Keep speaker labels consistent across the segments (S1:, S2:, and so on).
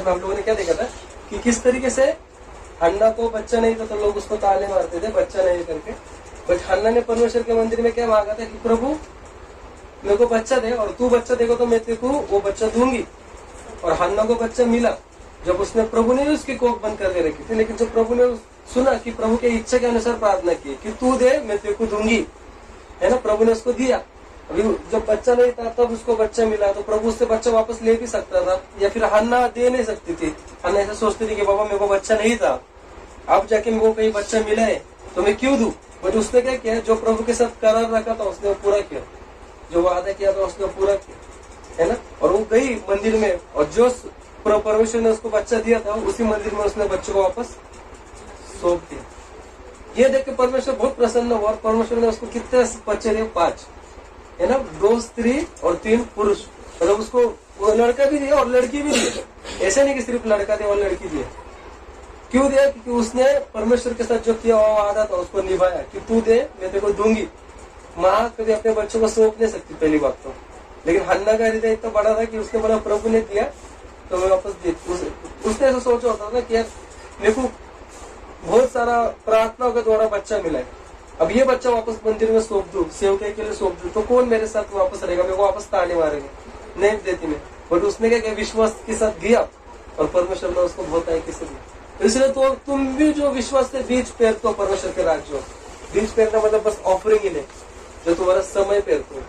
S1: में हम लोगों ने क्या देखा था कि किस तरीके से हन्ना को बच्चा नहीं था तो लोग उसको ताले मारते थे बच्चा नहीं करके, बट हन्ना ने परमेश्वर के मंदिर में क्या मांगा था कि प्रभु मेरे को बच्चा दे, और तू बच्चा देगा तो मैं तेरे को वो बच्चा दूंगी। और हन्ना को बच्चा मिला जब उसने, प्रभु ने उसकी कोख बंद करके रखी थी, लेकिन जब प्रभु ने सुना कि प्रभु के इच्छा के अनुसार प्रार्थना की कि तू दे मैं तेरे को दूंगी, है ना, प्रभु ने उसको दिया। अभी जब बच्चा नहीं था तब उसको बच्चा मिला, तो प्रभु उससे बच्चा वापस ले भी सकता था, या फिर हन्ना दे नहीं सकती थी। हन्ना ऐसा सोचती थी कि बाबा मेरे को बच्चा नहीं था, अब जाके मेरे को कहीं बच्चा मिला है तो मैं क्यों दूं। बट उसने क्या किया, जो प्रभु के साथ करार रखा था उसने वो पूरा किया, जो वादा किया था उसने पूरा किया, है ना। और वो गई मंदिर में, और जो परमेश्वर ने उसको बच्चा दिया था उसी मंदिर में उसने बच्चे को वापस सौंप दिया। ये देख के परमेश्वर बहुत प्रसन्न हुआ, और परमेश्वर ने उसको कितने बच्चे दिए, 5, है ना, 2 स्त्री और 3 पुरुष। मतलब उसको वो लड़का भी दिया और लड़की भी दी, ऐसा नहीं कि सिर्फ लड़का दिया और लड़की दिया। क्यों दिया, क्योंकि उसने परमेश्वर के साथ जो किया वो वादा था उसको निभाया कि तू दे मैं तेरे को दूंगी। माँ कभी अपने बच्चों को सौंप नहीं सकती पहली बात तो, लेकिन हन्ना का हृदय इतना बड़ा था कि उसने बोला प्रभु ने दिया तो मैं वापस दे। उसने ऐसा सोचा होता था कि यार मेरे को बहुत सारा प्रार्थना के द्वारा बच्चा मिला है, अब ये बच्चा वापस मंदिर में सौंप दूं, सेवकाई के लिए सौंप दूं, तो कौन मेरे साथ वापस रहेगा, मेरे को वापस ताने मारेंगे, नहीं देती मैं। बट उसने क्या विश्वास के साथ दिया, और परमेश्वर ने उसको बहुत आगे से दिया। तो इसलिए तो तुम भी जो विश्वास से बीज पेरते हो परमेश्वर के राज्य, बीज पेरना मतलब बस ऑफरिंग ही नहीं, जो तुम्हारा समय पेरते हो,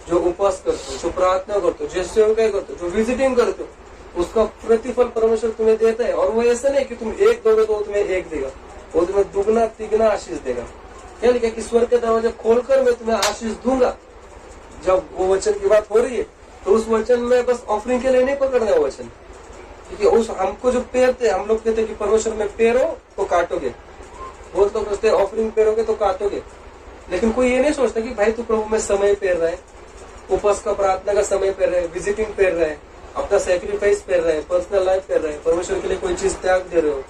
S1: जो उपवास करते हो, जो प्रार्थना करते हो, जो सेवकाई करते हो, जो विजिटिंग करते हो, उसका प्रतिफल परमेश्वर तुम्हें देता है। और वो ऐसा नहीं कि तुम एक दोगे तो तुम्हें एक देगा, वो तुम्हें दुगना तिगना आशीष देगा। क्या लिखा कि स्वर्ग के दरवाजे खोलकर मैं तुम्हें आशीष दूंगा। जब वो वचन की बात हो रही है तो उस वचन में बस ऑफरिंग के लिए नहीं पकड़ना है वचन, क्योंकि उस हमको जो पेरते हम लोग कहते हैं कि परमेश्वर में पेरो तो काटोगे, बहुत लोग सोचते हैं ऑफरिंग पेरोगे तो काटोगे, लेकिन कोई ये नहीं सोचता कि भाई तू प्रभु में समय पेर रहा है, उपवास का प्रार्थना का समय पेर रहा है, विजिटिंग पेर रहा है, अपना सैक्रिफाइस पेर रहा है, पर्सनल लाइफ पेर रहा है, परमेश्वर के लिए कोई चीज त्याग दे रहे हो,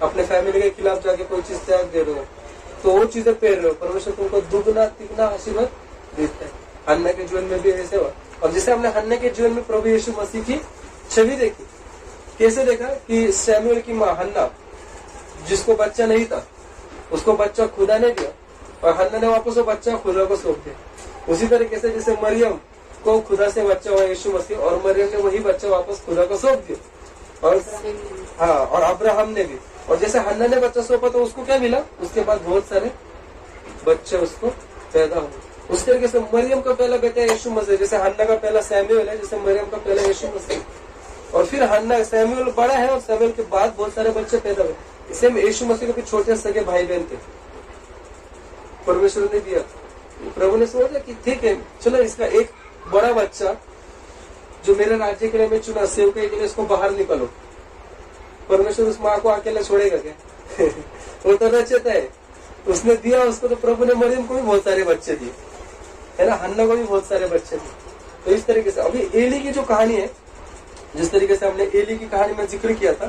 S1: अपने फैमिली के खिलाफ जाके कोई चीज त्याग दे रहे हो, तो वो चीजें पेर रहे हो, परमेश्वर तुमको दुगना तिगना आशीर्वाद देता है। हन्ना के जीवन में भी ऐसे हुआ, और जैसे हमने हन्ना के जीवन में प्रभु यीशु मसीह की छवि देखी, कैसे देखा कि सैमुएल की माँ हन्ना, जिसको बच्चा नहीं था, उसको बच्चा खुदा ने दिया, और हन्ना ने वापस वो बच्चा खुदा को सौंप दिया। उसी तरीके से जैसे मरियम को खुदा से बच्चा हुआ यीशु मसीह, और मरियम ने वही बच्चा वापस खुदा को सौंप दिया, और हाँ, और अब्राहम ने भी। और जैसे हन्ना ने बच्चा सौंपा तो उसको क्या मिला, उसके बाद बहुत सारे बच्चे उसको पैदा हुए। उस तरीके से मरियम का पहला बेटा यीशु मसीह, जैसे हन्ना का पहला सैमुएल है, जैसे मरियम का पहला यीशु मसीह। और फिर हन्ना सैमुएल बड़ा है, और सैमुएल के बाद बहुत सारे बच्चे पैदा हुए। इसे यीशु मसीह के भी छोटे सगे भाई बहन थे, परमेश्वर ने दिया। प्रभु ने सोचा कि ठीक है चलो इसका एक बड़ा बच्चा जो मेरे राज्य के लिए मैं चुना, सेवकाई के लिए, इसको बाहर निकालो। परमेश्वर उस माँ को अकेला छोड़ेगा क्या? वो तो रचता है, उसने दिया उसको, तो प्रभु ने मरियम को भी बहुत सारे बच्चे दिए, है ना, हन्ना को भी बहुत सारे बच्चे दिए। तो इस तरीके से अभी एली की जो कहानी है, जिस तरीके से हमने एली की कहानी में जिक्र किया था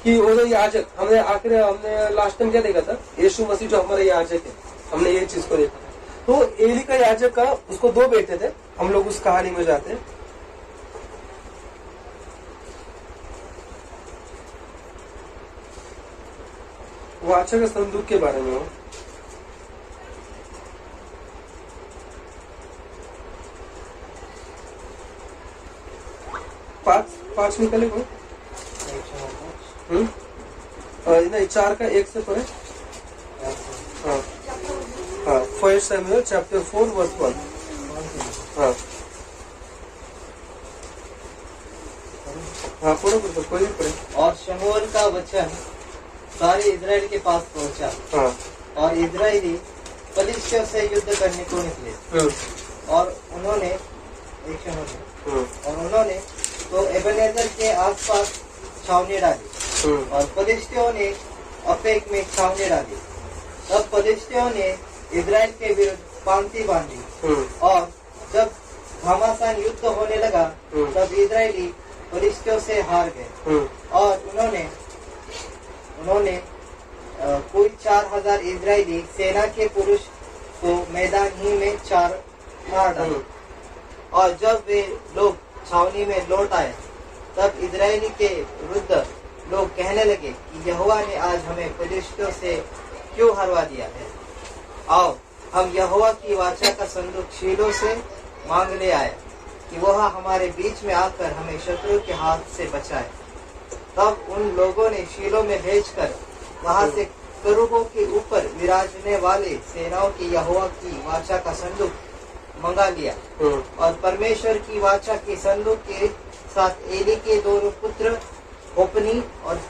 S1: कि वो जो याजक, हमने लास्ट टाइम क्या देखा था, यीशु मसीह जो हमारा याजक है, हमने ये चीज को देखा था। तो एली का याजक का, उसको 2 बेटे थे, हम लोग उस कहानी में जाते हैं। वाचा के संदूक के बारे में हो, पांच निकले को नहीं, 4 का 1 से पढ़े। हाँ हाँ, 1 सैमुएल चैप्टर 4 वर्स 1। हाँ पढ़ो, कोई भी पढ़े।
S2: और शमूएल का वचन सारे इजराइल के पास पहुंचा,
S1: हाँ,
S2: और इजराइली फिलिस्तियों से युद्ध करने को निकले, और उन्होंने तो एबेनेजर के आसपास छावनी डाली, और फिलिस्तियों ने अफेक में छावनी डाली। तब फिलिस्तियों ने इजराइल के विरुद्ध पांति बांधी, और जब घमासान युद्ध होने लगा तब इजराइली फिलिस्तियों से हार गए, और उन्होंने कोई 4000 इजरायली सेना के पुरुष को मैदान ही में मार डाला। और जब वे लोग छावनी में लौट आए तब इजरायली के वृद्ध लोग कहने लगे कि यहोवा ने आज हमें फिलिस्तियों से क्यों हरवा दिया है। आओ हम यहोवा की वाचा का संदूक शीलो से मांग ले आए कि वह हमारे बीच में आकर हमें शत्रु के हाथ से बचाए। तब उन लोगों ने शीलो में भेजकर वहां से करूबों के ऊपर विराजने वाले सेनाओं की यहोवा की वाचा का संदूक मंगा लिया। और परमेश्वर की वाचा के संदूक के साथ एली के दोनों पुत्र होपनी और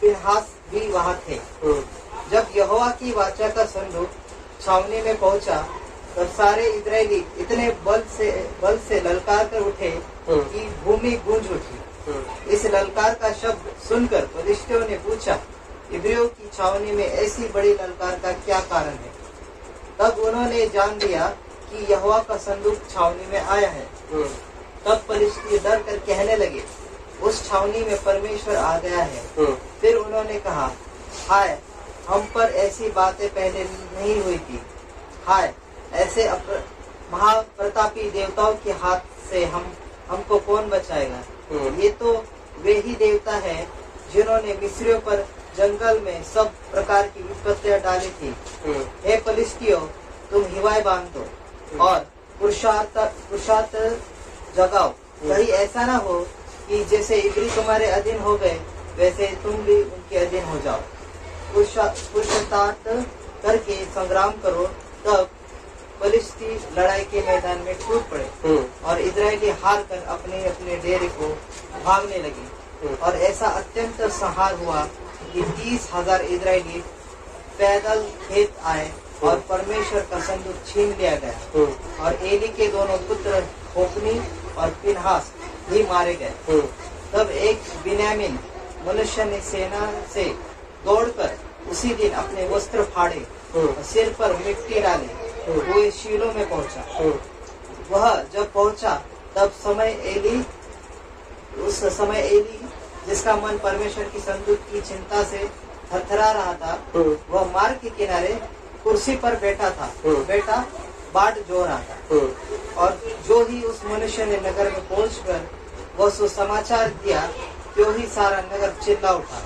S2: फिनहास भी वहां थे। जब यहोवा की वाचा का संदूक छावनी में पहुंचा तब सारे इजरायली इतने बल से ललकार कर उठे कि भूमि गूंज उठी। इस ललकार का शब्द सुनकर फिलिस्तियों ने पूछा, इब्रियों की छावनी में ऐसी बड़ी ललकार का क्या कारण है? तब उन्होंने जान लिया कि यहोवा का संदूक छावनी में आया है। तब फिलिस्ती डर कर कहने लगे, उस छावनी में परमेश्वर आ गया है। फिर उन्होंने कहा, हाय हम पर ऐसी बातें पहले नहीं हुई थी। हाय ऐसे महाप्रतापी देवताओं के हाथ से हमको कौन बचाएगा? ये तो वे ही देवता है जिन्होंने मिस्रियों पर जंगल में सब प्रकार की विपत्तियां डाली थी। हे फिलिस्तियों, तुम हिवाए बांध दो और पुरुषार्थ जगाओ। कहीं ऐसा ना हो कि जैसे इब्री तुम्हारे अधीन हो गए वैसे तुम भी उनके अधीन हो जाओ। पुरुषार्थ करके संग्राम करो। तब फिलिस्ती लड़ाई के मैदान में टूट पड़े और इजरायली हार कर अपने अपने डेरे को भागने लगे। और ऐसा अत्यंत संहार हुआ कि 30,000 इजरायली पैदल खेत आए और परमेश्वर का संदूक छीन लिया गया। और एली के दोनों पुत्र होपनी और फिनहास भी मारे गए। तब एक बिन्यामीन मनुष्य ने सेना से दौड़कर उसी दिन अपने वस्त्र फाड़े और सिर पर मिट्टी डाली वो शीलो में पहुंचा। वह जब पहुंचा तब उस समय एली जिसका मन परमेश्वर की संदूक की चिंता से थरथरा रहा था, वह मार्ग के किनारे कुर्सी पर बैठा बाट जो रहा था। और जो ही उस मनुष्य ने नगर में पहुंचकर वह सुसमाचार दिया, त्यों ही सारा नगर चिल्ला उठा।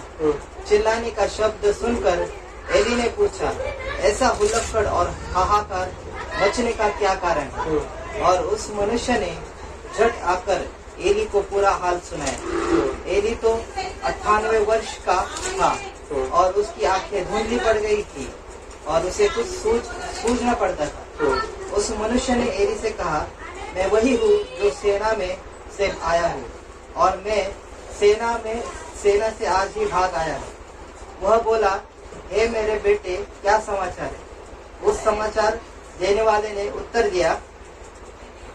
S2: चिल्लाने का शब्द सुनकर एली ने पूछा, ऐसा हुल्लड़पड़ और हाहाकार मचने का क्या कारण है? और उस मनुष्य ने झट आकर एली को पूरा हाल सुनाया। एली तो 98 वर्ष का था और उसकी आंखें धुंधली पड़ गई थी और उसे कुछ सूझना पड़ता था। उस मनुष्य ने एली से कहा, मैं वही हूँ जो सेना में से आया हूँ और मैं सेना से आज ही भाग आया हूँ। वह बोला, हे मेरे बेटे, क्या समाचार है? उस समाचार देने वाले ने उत्तर दिया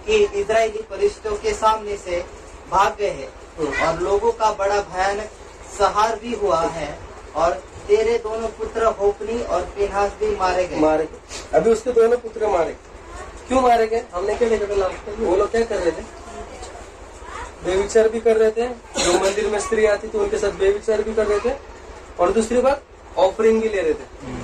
S2: कि इजरायली फिलिस्तियों के सामने से भाग गए हैं और लोगों का बड़ा भयानक संहार भी हुआ है और तेरे दोनों पुत्र होपनी और फिनहास भी मारे गए।
S1: अभी उसके दोनों पुत्र मारे। क्यों मारे गए? हमने क्या देखा था लास्ट में? वो लोग क्या कर रहे थे? बेविचार भी कर रहे थे। जो मंदिर में स्त्री आती थी उनके साथ बेविचार भी कर रहे थे। और दूसरी बात, ऑफरिंग भी ले रहे थे।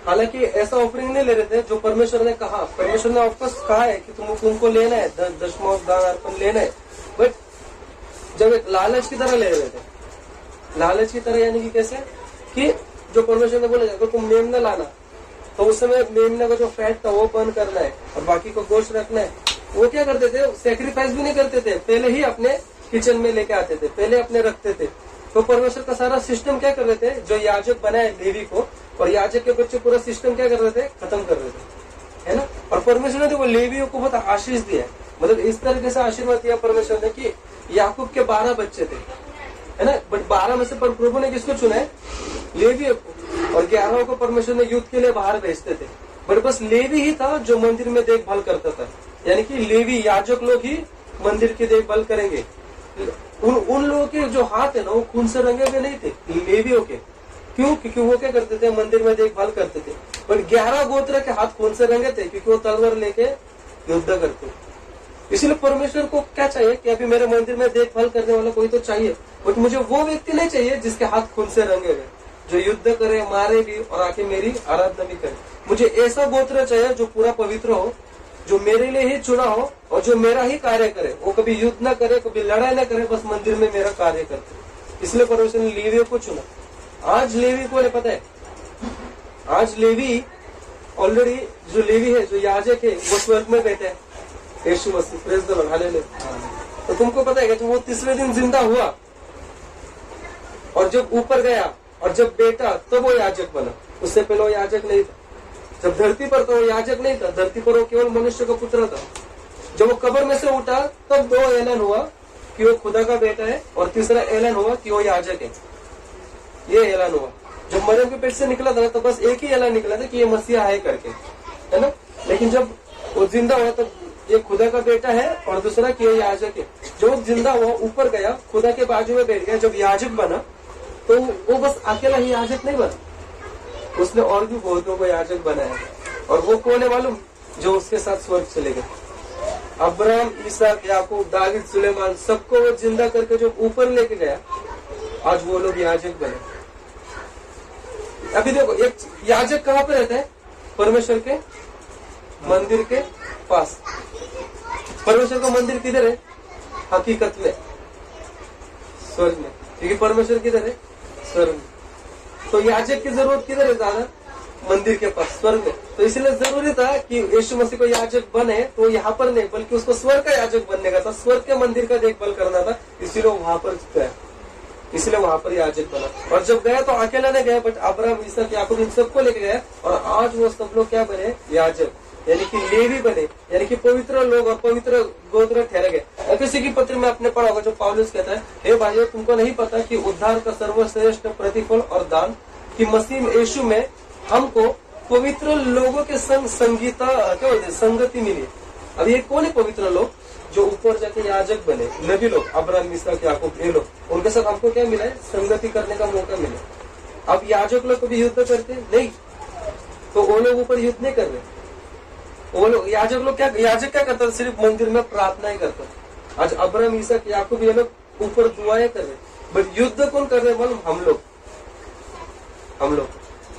S1: हालांकि ऐसा ऑफरिंग नहीं ले रहे थे जो परमेश्वर ने कहा। परमेश्वर ने ऑफकोर्स कहा है कि तुमको लेना है, दशमांश दान अर्पण लेना है, बट जब एक लालच की तरह ले रहे थे। लालच की तरह यानी कि कैसे? कि जो परमेश्वर ने बोला अगर तुम मेमना लाना तो उस समय मेमना का जो फैट था वो बंद करना है और बाकी को गोश्त रखना है। वो क्या करते थे? सेक्रीफाइस भी नहीं करते थे, पहले ही अपने किचन में लेके आते थे, पहले अपने रखते थे। तो परमेश्वर का सारा सिस्टम क्या कर रहे थे? जो याजक बनाए लेवी को, और याजक के बच्चे पूरा सिस्टम क्या कर रहे थे? खत्म कर रहे थे, है ना। और परमेश्वर ने वो लेवियों को बहुत आशीष दिया, मतलब इस तरीके से आशीर्वाद दिया परमेश्वर ने कि याकूब के 12 बच्चे थे, है ना। बट 12 में से पर प्रभु ने किसको चुना है? लेवियों को। और 11 को परमेश्वर ने युद्ध के लिए बाहर भेजते थे। बट बस लेवी ही था जो मंदिर में देखभाल करता था, यानी कि लेवी याजक लोग ही मंदिर की देखभाल करेंगे। उन लोगों के जो हाथ है ना वो खून से रंगे हुए नहीं थे, लेवियों के। क्यों? क्योंकि वो क्या करते थे? मंदिर में देखभाल करते थे। बट 11 गोत्र के हाथ खून से रंगे थे क्योंकि वो तलवार लेके युद्ध करते। इसलिए परमेश्वर को क्या चाहिए कि अभी मेरे मंदिर में देखभाल करने वाला कोई तो चाहिए, बट मुझे वो व्यक्ति नहीं चाहिए जिसके हाथ खून से रंगे हुए, जो युद्ध करे, मारे भी और आके मेरी आराधना भी करे। मुझे ऐसा गोत्र चाहिए जो पूरा पवित्र हो, जो मेरे लिए ही चुना हो और जो मेरा ही कार्य करे, वो कभी युद्ध ना करे, कभी लड़ाई ना करे, बस मंदिर में मेरा कार्य करते। इसलिए परमेश्वर ने लेवियों को चुना। आज लेवी को पता है, आज लेवी ऑलरेडी जो लेवी है, जो याजक है, वो स्वर्ग में बैठे हैं। यीशु मसीह, प्रेज द लॉर्ड, हालेलुया। तो तुमको पता है कि जब वो तीसरे दिन जिंदा हुआ और जब ऊपर गया और जब बैठा तब वो याजक बना। उससे पहले वो याजक नहीं था। जब धरती पर था वो याजक नहीं था, धरती पर वो केवल मनुष्य का पुत्र था। जब वो कब्र में से उठा तब दो ऐलान हुआ कि वो खुदा का बेटा है, और तीसरा ऐलान हुआ कि वो याजक है। ये ऐलान हुआ। जब मरियम के पेट से निकला था तो बस एक ही ऐलान निकला था कि ये मसीहा है करके, है ना। लेकिन जब वो जिंदा हुआ तब ये खुदा का बेटा है और दूसरा कि ये याजक है। जब जिंदा हुआ ऊपर गया, खुदा के बाजू में बैठ गया, जब याजक बना तो वो बस अकेला ही याजक नहीं बना, उसने और भी बहुतों को याजक बनाया। और वो कौन है मालूम? जो उसके साथ स्वर्ग चले गए। अब्राहम, इसहाक, याकूब, दाऊद, सुलेमान, सबको वो जिंदा करके जो ऊपर लेके गया, आज वो लोग याजक बने। अभी देखो, एक याजक कहाँ पे रहता है? परमेश्वर के मंदिर के पास। परमेश्वर का मंदिर किधर है? हकीकत में स्वर्ग में, क्योंकि परमेश्वर किधर है? स्वर्ग में। तो याजक की जरूरत किधर है ज्यादा? मंदिर के पास, स्वर्ग में। तो इसलिए जरूरी था कि यीशु मसीह को याजक बने, तो यहाँ पर नहीं बल्कि उसको स्वर्ग का याजक बनने का था, स्वर्ग के मंदिर का देखभाल करना था। इसीलिए वहां पर गया, इसलिए वहां पर याजक बना। और जब गया तो अकेला नहीं गया, बट अब्राहम, इसहाक, याकूब इन सबको लेके गया। और आज वो सब लोग क्या बने? याजक, यानी कि लेवी बने, यानी कि पवित्र लोग और पवित्र गोत्र ठहरे गए। किसी की पत्र में आपने पढ़ा होगा जो पौलुस कहता है, हे भाइयों, तुमको नहीं पता कि उद्धार का सर्वश्रेष्ठ प्रतिफल और दान कि मसीह यीशु में हमको पवित्र लोगों के संग संगीता क्या बोलते हैं, संगति मिली। अब ये कौन है पवित्र लोग? जो ऊपर जाके याजक बने, नबी लोग, अब्राहम, इसहाक, याकूब, ये लोग, उनके साथ हमको क्या मिला है? संगति करने का मौका मिला। अब याजक लोग कभी युद्ध करते नहीं, तो वो लोग ऊपर युद्ध नहीं कर रहे। वो लोग याजक लोग क्या, याजक क्या करता? सिर्फ मंदिर में प्रार्थना ही करता। आज अब्राहम, इसहाक, याकूब ये लोग ऊपर दुआएं कर रहे, बट युद्ध कौन कर रहे मालूम? हम लोग।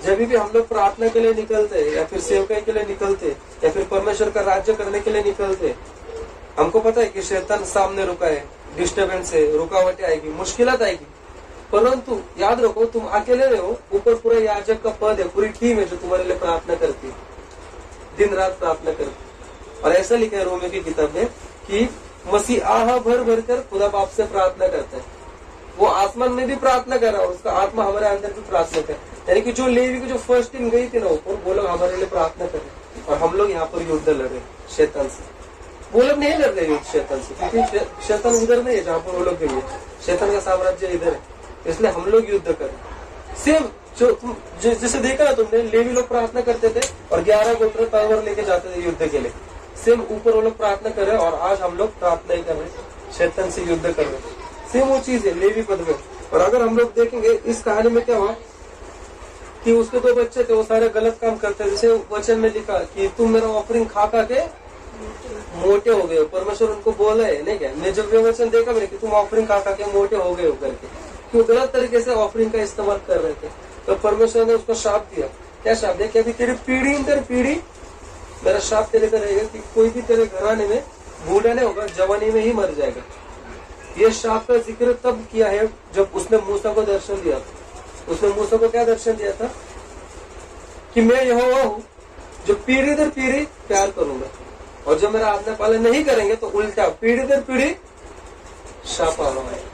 S1: जब भी हम लोग प्रार्थना के लिए निकलते या फिर सेवकाई के लिए निकलते या फिर परमेश्वर का राज्य करने के लिए निकलते, हमको पता है कि शैतान सामने रुका है, डिस्टर्बेंस है, रुकावटें आएगी, मुश्किलात आएगी। परंतु याद रखो, तुम अकेले नहीं हो, ऊपर पूरा याजक का पद है, पूरी टीम है जो तुम्हारे लिए प्रार्थना करती है, दिन रात प्रार्थना करती। और ऐसा लिखा है रोमियो की किताब में कि मसीह आहा भर भर कर खुदा बाप से प्रार्थना करता है। वो आसमान में भी प्रार्थना कर रहा है, उसका आत्मा हमारे अंदर भी प्रार्थना कर। यानी कि जो लेवी की जो फर्स्ट टीम गई थी ना ऊपर, वो लोग हमारे लिए प्रार्थना कर रहे, और हम लोग यहाँ पर युद्ध लड़ रहे शैतान से। वो लोग नहीं लड़ रहे युद्ध शैतान से, क्योंकि शैतान उधर नहीं है जहाँ पर वो लोग गए, शैतान का साम्राज्य इधर है, इसलिए हम लोग युद्ध कर रहे। सेम जो जैसे देखा ना तुमने, लेवी लोग प्रार्थना करते थे और 11 गोत्र तलवार लेके जाते थे युद्ध के लिए। सेम ऊपर वो लोग प्रार्थना कर रहे और आज हम लोग प्रार्थना ही कर रहे, शैतान से युद्ध कर रहे। सेम वो चीज है लेवी पद में। और अगर हम लोग देखेंगे इस कहानी में क्या हुआ कि उसके 2 बच्चे थे, वो सारे गलत काम करते, जैसे वचन में लिखा कि तुम मेरा ऑफरिंग खा के मोटे हो गए हो। परमेश्वर उनको बोला है नहीं क्या? मैं जब ये वचन देखा मैंने कि तुम ऑफरिंग खा के मोटे हो गए हो करके, क्यों गलत तरीके से ऑफरिंग का इस्तेमाल कर रहे थे। तो परमेश्वर ने उसको श्राप दिया। क्या श्राप दिया? कि अभी तेरी पीढ़ी दर पीढ़ी मेरा श्राप तेरे पर रहेगा कि कोई भी तेरे घराने में बूढ़ा नहीं होगा, जवानी में ही मर जाएगा। ये श्राप का जिक्र तब किया है जब उसने मूसा को दर्शन दिया था। उसने मूसा को क्या दर्शन दिया था? कि मैं यहोवा हूँ जो पीढ़ी दर पीढ़ी प्यार करूंगा, और जो मेरा आज्ञा पालन नहीं करेंगे तो उल्टा पीढ़ी दर पीढ़ी श्राप आ रहा है।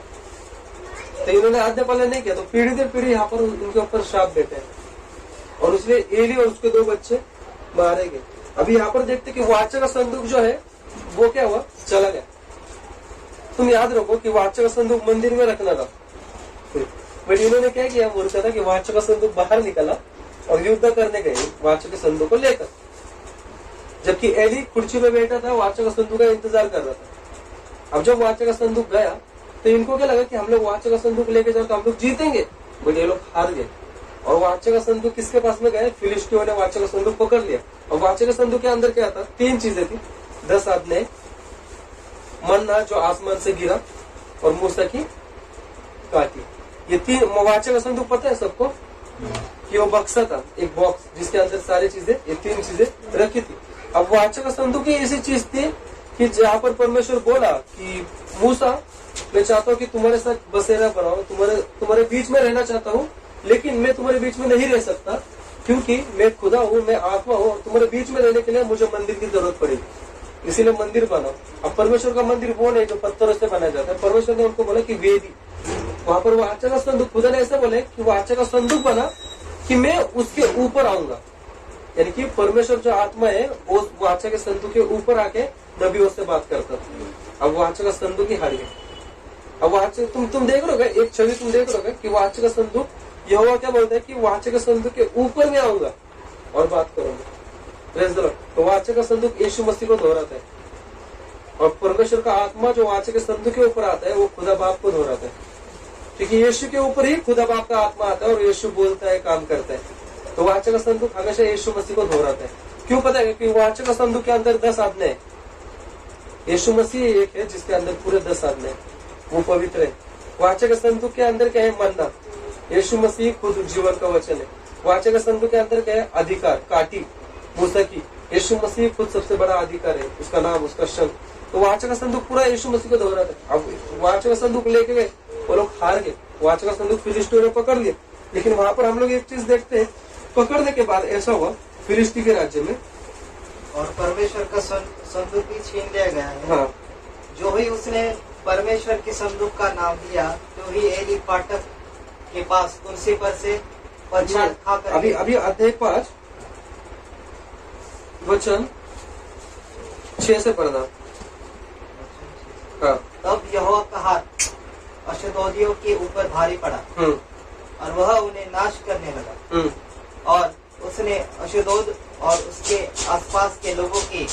S1: तो इन्होंने आज्ञा पालन नहीं किया तो पीढ़ी दर पीढ़ी यहाँ पर उनके ऊपर श्राप देते हैं, और उसमें एली और उसके 2 बच्चे मारे गए। अभी यहाँ पर देखते कि वाचा का संदूक जो है वो क्या हुआ? चला गया। तुम याद रखो कि वाचा का संदूक मंदिर में रखना था, बट इन्होंने क्या किया? मूर्खता था कि वाचा का संदूक बाहर निकला और युद्ध करने गए वाचा के संदूक को लेकर, जबकि एली कुर्सी में बैठा था, वाचा का संदूक का इंतजार कर रहा था। अब जब वाचा का संदूक गया तो इनको क्या लगा कि हम लोग वाचा का संदूक लेके जाओ तो हम लोग जीतेंगे, बट ये लोग हार गए। और वाचा का संदूक किसके पास में गए? फिलिस्तीयों ने वाचा का संदूक पकड़ लिया। और वाचा के संदूक के अंदर क्या था? 3 चीजें थी, 10 आज्ञाएं, मन्ना जो आसमान से गिरा, और मूसा की काटी। ये 3 वाचा का संदूक पता है सबको कि वो बक्सा था, एक बॉक्स जिसके अंदर सारी चीजें, ये 3 चीजें रखी थी। अब वाचक संदूक ही ऐसी चीज थी कि जहाँ पर परमेश्वर बोला कि मूसा, मैं चाहता हूँ कि तुम्हारे साथ बसेरा बनाओ, तुम्हारे बीच में रहना चाहता हूँ, लेकिन मैं तुम्हारे बीच में नहीं रह सकता क्योंकि मैं खुदा हूँ, मैं आत्मा हूँ, और तुम्हारे बीच में रहने के लिए मुझे मंदिर की जरूरत पड़ेगी, इसीलिए मंदिर बनाओ। अब परमेश्वर का मंदिर वो नहीं जो पत्थरों से बनाया जाता है। परमेश्वर ने उनको बोला कि वेदी, वहां पर वाचा का संदूक, खुदा ने ऐसा बोले कि वाचा का संदूक बना कि मैं उसके ऊपर आऊंगा, यानी कि परमेश्वर जो आत्मा है वो वाचा के संदूक के ऊपर आके नबियों से बात करता था। अब वाचा का संदूक ही हार गया। अब वाचक तुम देख रहे हो, एक छवि तुम देख रहे हो कि वाचा का संदूक, यहोवा क्या बोलता है कि वाचा के संदूक के ऊपर में आऊंगा और बात करूंगा। Praise the Lord. तो वाचा का संदूक यीशु मसीह को दोहराता है, और परमेश्वर का आत्मा जो वाचा के संदूक के ऊपर आता है वो खुदा बाप को दोहराता है, क्योंकि यीशु के ऊपर ही खुदा बाप का आत्मा आता है और यीशु बोलता है, काम करता है। तो वाचा का संदूक हमेशा यीशु मसीह को दोहराता है। क्यों पता है? क्योंकि वाचा का संदूक के अंदर 10 आज्ञाएं, यीशु मसीह एक है जिसके अंदर पूरे 10 आज्ञाएं, वो पवित्र है। वाचा का संदूक के अंदर क्या है? मन्ना, यीशु मसीह खुद जीवन का वचन है। वाचा का संदूक के अंदर क्या है? अधिकार, काटी मूसा की, यीशु मसीह खुद सबसे बड़ा अधिकार है, उसका नाम, उसका शब्द। तो वाचा का संदूक पूरा यीशु मसीह को दोहराता है। अब वाचा का संदूक लेके गए, वो लोग हार गए, वाचा का संदूक फिलिस्तीनियों ने पकड़ लिया। लेकिन वहां पर हम लोग एक चीज देखते हैं, पकड़ने के बाद ऐसा हुआ फिलिस्ती के राज्य में,
S2: और परमेश्वर का संदूक भी छीन लिया गया है।
S1: हाँ,
S2: जो ही उसने परमेश्वर के संदूक का नाम दिया, तो ही एली फाटक के पास कुर्सी पर से प्रसाद खाकर
S1: अभी अध्याय 5 वचन 6 से पढ़ना। हाँ।
S2: तब यहोवा का हाथ अशदोदियों के ऊपर भारी पड़ा और वह उन्हें नाश करने लगा, और उसने अशदोद और उसके आसपास के लोगों की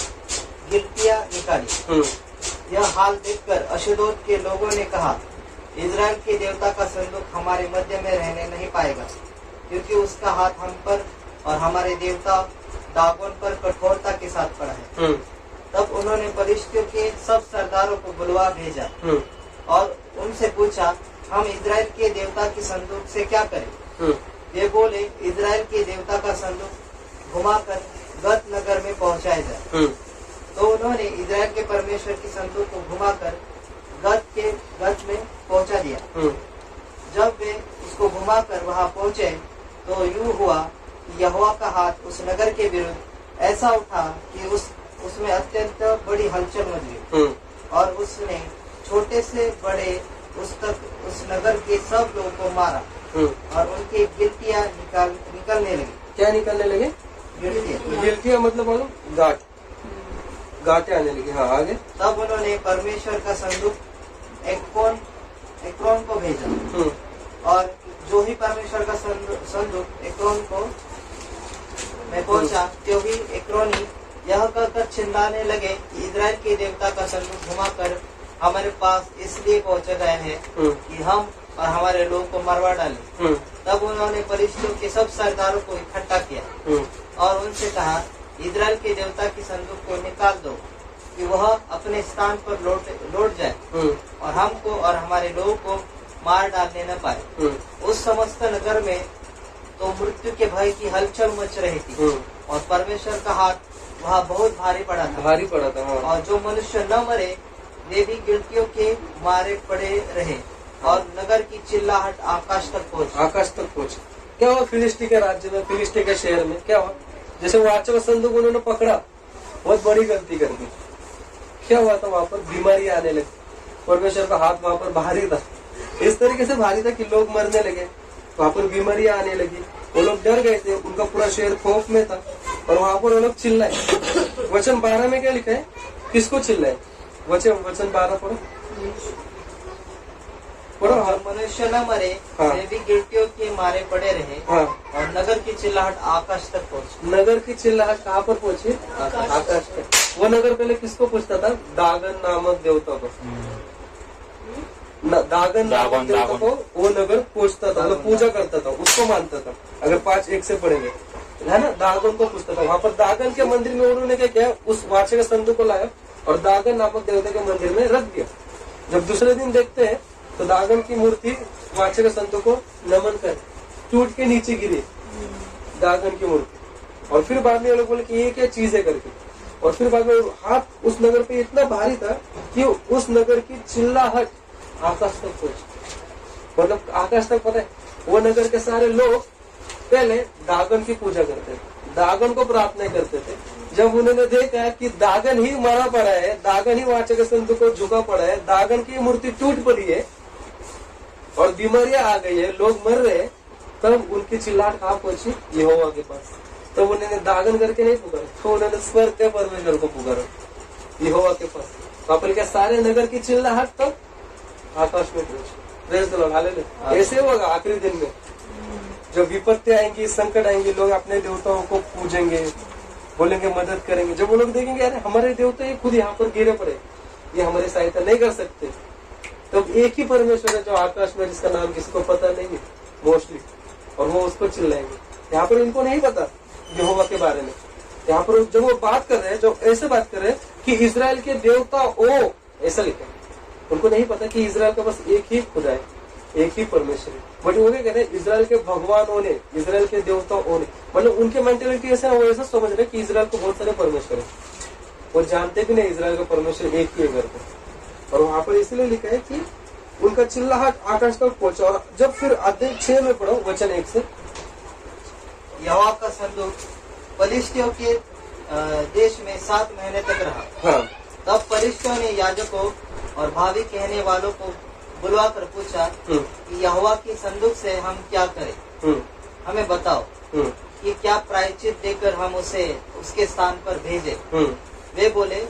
S2: गिलटियां निकाली। यह हाल देखकर अशदोद के लोगों ने कहा, इजराइल के देवता का संदूक हमारे मध्य में रहने नहीं पाएगा, क्योंकि उसका हाथ हम पर और हमारे देवता दागोन पर कठोरता के साथ पड़ा है। तब उन्होंने फलिश्तियों के सब सरदारों को बुलवा भेजा और उनसे पूछा, हम इजराइल के देवता के संदूक से क्या करें? वे बोले, इजराइल के देवता का संदूक घुमाकर गत नगर में पहुंचाया जाए। तो उन्होंने इजराइल के परमेश्वर की संदूक को घुमाकर गत में पहुंचा दिया। जब वे उसको घुमाकर वहां पहुंचे, तो यूं हुआ कि यहोवा का हाथ उस नगर के विरुद्ध ऐसा उठा कि उसमें अत्यंत बड़ी हलचल मच गई, और उसने छोटे से बड़े उस नगर के सब लोगों को मारा, और उनकी गिलटियां निकलने लगी।
S1: क्या निकलने लगे? गिलटियां मतलब मालूम? गांठें आने लगी। हाँ, आगे।
S2: तब उन्होंने परमेश्वर का संदूक एक्रोन को भेजा, और जो ही परमेश्वर का संदूक एक्रोन को में पहुंचा, तो ही एक्रोनी यह कहकर चिल्लाने लगे कि इजराइल के देवता का संदूक घुमाकर हमारे पास इसलिए पहुंचा गया है कि हम और हमारे लोगों को मरवा डाले। तब उन्होंने फलिश्तियों के सब सरदारों को इकट्ठा किया और उनसे कहा, इजराइल के देवता की संदूक को निकाल दो कि वह अपने स्थान पर लौट जाए और हमको और हमारे लोगों को मार डालने न पाए। उस समस्त नगर में तो मृत्यु के भय की हलचल मच रही थी, और परमेश्वर का हाथ वहाँ बहुत भारी पड़ा था। हाँ। और जो मनुष्य न मरे वे भी गिलटियों के मारे पड़े रहे, और नगर की चिल्लाहट आकाश तक पहुंची।
S1: क्या हुआ फिलिस्ती के राज्य में, फिलिस्ती के शहर में क्या हुआ? जैसे वाचा का संदूक उन्होंने पकड़ा, बहुत बड़ी गलती कर दी। क्या हुआ था? वहां पर बीमारी आने लगी, परमेश्वर का हाथ वहां पर भारी था, इस तरीके से भारी था कि लोग मरने लगे, वहां पर बीमारी आने लगी। वो लोग डर गए थे, उनका पूरा शहर खौफ में था, और वहां पर वो लोग चिल्लाए। वचन 12 में क्या लिखा है? किसको चिल्लाए? वचन 12 पढ़ो।
S2: हाँ। मनुष्य न मरे वे भी गिलटियों के मारे पड़े रहे। हाँ। और नगर की चिल्लाहट आकाश तक पहुंची।
S1: नगर की चिल्लाहट कहाँ पर पहुंची? आकाश तक। वो नगर पहले किसको पूछता था? दागन नामक देवता को। दागन नामक देवता को वो नगर पूछता था, मतलब पूजा करता था, उसको मानता था। अगर 5:1 से पढ़ेंगे, है ना, दागन को पूछता था। वहाँ पर दागन के मंदिर में उन्होंने क्या किया? उस वाचा के संदूक को लाया और दागन नामक देवता के मंदिर में रख दिया। जब दूसरे दिन देखते हैं तो दागन की मूर्ति वाचा के संतों को नमन कर टूट के नीचे गिरी, दागन की मूर्ति। और फिर बाद में लोग बोले कि ये क्या चीज है करके, और फिर बाद में हाथ उस नगर पे इतना भारी था कि उस नगर की चिल्लाहट आकाश तक पहुंची। मतलब आकाश तक, पता है, वो नगर के सारे लोग पहले दागन की पूजा करते थे, दागन को प्रार्थना करते थे। जब उन्होंने देखा कि दागन ही मरा पड़ा है, दागन ही वाचा के संतों को झुका पड़ा है, दागन की मूर्ति टूट पड़ी है और बीमारियां आ गई है, लोग मर रहे हैं, तब उनकी चिल्लाहट कहाँ पहुंची? यहोवा के पास। तब उन्होंने दागन करके नहीं पुकारा, तो उन्होंने स्वर्ग के परमेश्वर को पुकारा, यहोवा के पास। पापल के सारे नगर की चिल्लाहट तब आकाश में पहुंची। Praise the Lord, hallelujah. ऐसे होगा आखिरी दिन में, जब विपत्ति आएंगी, संकट आएंगे, लोग अपने देवताओं को पूजेंगे, बोलेंगे मदद करेंगे। जब वो लोग देखेंगे अरे हमारे देवता ये खुद यहाँ पर गिरे पड़े, ये हमारी सहायता नहीं कर सकते, तब एक ही परमेश्वर है जो आकाश में, जिसका नाम किसी को पता नहीं है मोस्टली, और वो उसको चिल्लाएंगे। यहाँ पर इनको नहीं पता यहोवा के बारे में। यहाँ पर जब वो बात कर रहे हैं, जो ऐसे बात कर रहे हैं कि इजराइल के देवता ओ, ऐसा लिखा है। उनको नहीं पता कि इजराइल का बस एक ही खुदा है, एक ही परमेश्वर है। बट वो क्या कह रहे हैं? इजराइल के भगवानों ने, इजराइल के देवताओं ने, मतलब उनके मेंटेलिटी ऐसा वो ऐसा समझ रहे कि इजराइल को बहुत सारे परमेश्वर है, वो जानते भी नहीं इजराइल का परमेश्वर एक ही है करके। और वहां पर इसलिए लिखा है कि उनका चिल्लाहट आकाश तक पहुंचा। और जब फिर अध्याय 6 में पढ़ो वचन 1 से,
S2: यहोवा का संदूक फलिश्तियों के देश में 7 महीने तक रहा।
S1: हाँ।
S2: तब फलिश्तियों ने याजकों और भावी कहने वालों को बुलवाकर पूछा कि यहोवा की संदूक से हम क्या करें, हमें बताओ कि क्या प्रायश्चित देकर हम उसे उसके स्थान पर भेजें। वे बोले,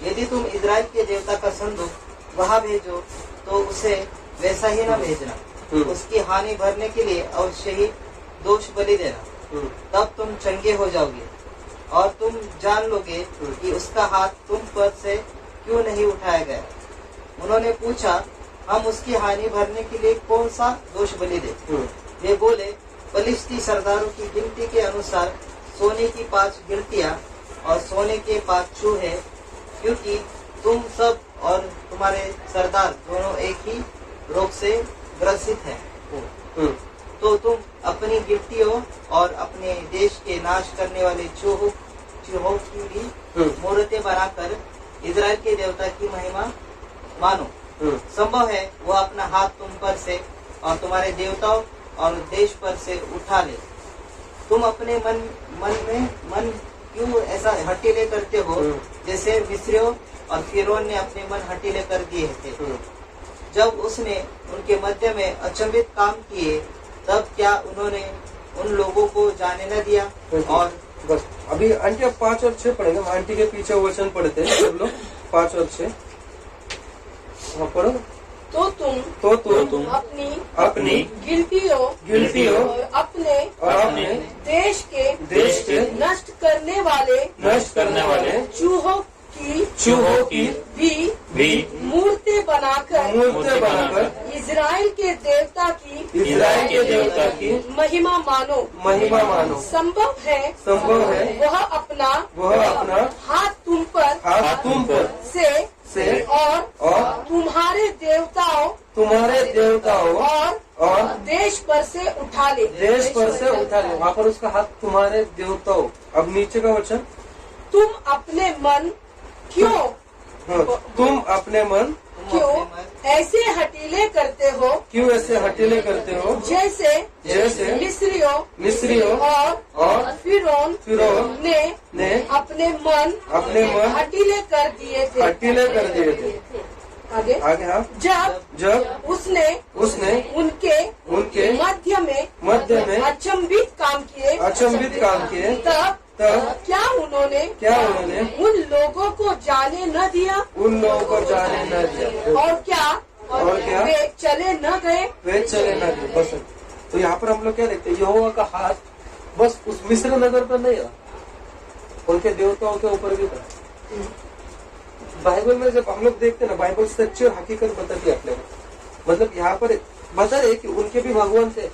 S2: यदि तुम इजराइल के देवता का संदूक वहाँ भेजो तो उसे वैसा ही न भेजना, उसकी हानि भरने के लिए अवश्य ही दोष बलि देना, तब तुम चंगे हो जाओगे और तुम जान लोगे कि उसका हाथ तुम पर से क्यों नहीं उठाया गया। उन्होंने पूछा, हम उसकी हानि भरने के लिए कौन सा दोष बलि दें? वे बोले, फलिश्ती सरदारों की गिनती के अनुसार सोने की 5 गिलटियां और सोने के 5 चूहे, क्योंकि तुम सब और तुम्हारे सरदार दोनों एक ही रोग से ग्रसित हैं। तो तुम अपनी गिलटियों और अपने देश के नाश करने वाले चूहों की भी मूर्तें बनाकर इजराइल के देवता की महिमा मानो। संभव है वो अपना हाथ तुम पर से और तुम्हारे देवताओं और देश पर से उठा ले। तुम अपने मन क्यों ऐसा हटीले करते हो, जैसे मिस्रियों और फिरौन ने अपने मन हटीले कर दिए थे। जब उसने उनके मध्य में अचंभित काम किए, तब क्या उन्होंने उन लोगों को जाने न दिया? और
S1: बस अभी आंटी अब 5 और 6 पढ़ेंगे, आंटी के पीछे वचन पढ़ते हैं सब लोग। 5 और 6 पढ़ो।
S3: तो तुम अपनी गिलटियों और अपने देश के नष्ट करने वाले चूहों की भी मूर्तें बनाकर इजराइल के देवता की महिमा मानो। संभव है वह अपना हाथ तुम पर से और तुम्हारे देवताओं और देश पर से उठा ले।
S1: वहाँ पर उसका हाथ तुम्हारे देवताओं। अब नीचे का वचन,
S3: तुम अपने मन क्यों ऐसे हटीले करते हो, जैसे मिस्रियों और फिरौन ने अपने मन हटीले कर दिए थे। आगे
S1: हाँ। जब उसने
S3: उनके मध्य में अचंभित काम किए, तब क्या उन्होंने उन लोगों को जाने न दिया? और क्या वे चले न गए?
S1: बस। तो यहाँ पर हम लोग क्या देखते हैं? यहोवा का हाथ बस उस मिस्र नगर पर नहीं रहा, उनके देवताओं के ऊपर भी था। बाइबल में जब हम लोग देखते हैं ना, बाइबल सच्ची और हकीकत बताती है अपने को। मतलब यहाँ पर बता रहे कि उनके भी भगवान थे,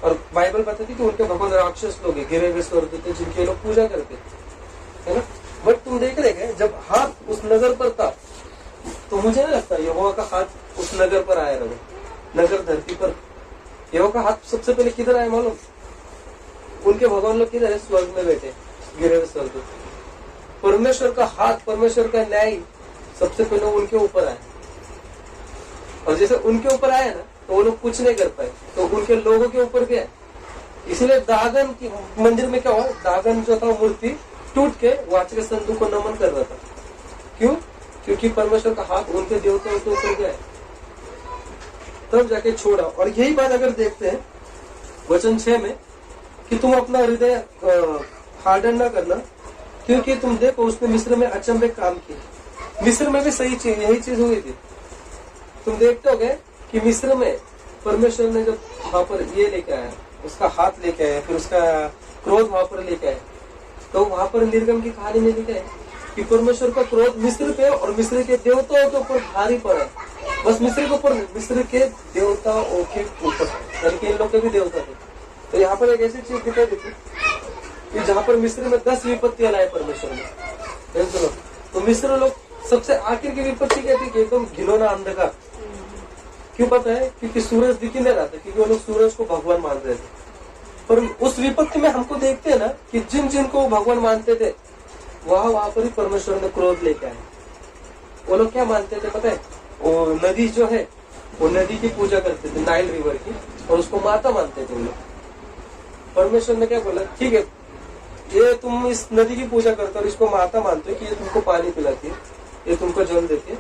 S1: और बाइबल बताती कि उनके भगवान राक्षस लोग हैं, गिरे हुए स्वर्ग थे, जिनके लोग पूजा करते है ना। बट तुम देख रहे हैं जब हाथ उस नगर पर था, तो मुझे नहीं लगता यहोवा का हाथ उस नगर पर आया रहा, नगर धरती पर। यहोवा का हाथ सबसे पहले किधर आया मालूम? उनके भगवान लोग किधर है? स्वर्ग में बैठे, गिरे हुए स्वर्ग। परमेश्वर का हाथ, परमेश्वर का न्याय सबसे पहले उनके ऊपर आया, और जैसे उनके ऊपर आया ना तो वो लोग कुछ नहीं कर पाए, तो उनके लोगों के ऊपर भी आए। इसलिए दागन की मंदिर में क्या हुआ, दागन जो था मूर्ति टूट के वाचक संदूक को नमन कर रहा था। क्यों? क्योंकि परमेश्वर का हाथ उनके देवताओं के ऊपर गया, तब जाके छोड़ा। और यही बात अगर देखते हैं वचन 6 में कि तुम अपना हृदय हार्डन न करना, क्योंकि तुम देखो उसने मिस्र में अचंभे काम किए। मिस्र में भी सही चीज, यही चीज हुई थी। तुम देखते होगे कि मिस्र में परमेश्वर ने जब वहां पर ये लेके आया, उसका हाथ लेके आया, फिर उसका क्रोध वहां पर लेके आया, तो वहां पर निर्गम की कहानी में लिखा है कि परमेश्वर का क्रोध मिस्र पे और मिस्र के देवताओं के ऊपर भारी पड़ा। बस मिस्र के ऊपर, मिस्र के देवताओं के ऊपर, यानी कि इन लोग के भी देवता थे। तो यहाँ पर एक ऐसी चीज दिखाई देती कि जहाँ पर मिस्र में 10 विपत्तियां लाए परमेश्वर ने, तो मिस्र लोग सबसे आखिर की विपत्ति क्या थी कि एकदम घिनौना अंधकार। क्यों पता है? क्योंकि सूरज दिख ही नहीं रहा था, क्योंकि वो लोग सूरज को भगवान मान रहे थे। पर उस विपत्ति में हमको देखते हैं ना कि जिन जिन को भगवान मानते थे वहां पर ही परमेश्वर ने क्रोध लेके आए। वो लोग क्या मानते थे पता है? वो नदी जो है, वो नदी की पूजा करते थे, नाइल रिवर की, और उसको माता मानते थे वो लोग। परमेश्वर ने क्या बोला, ठीक है ये तुम इस नदी की पूजा करते हो और इसको माता मानते हो कि ये तुमको पानी पिलाती है, ये तुमको जल देती है,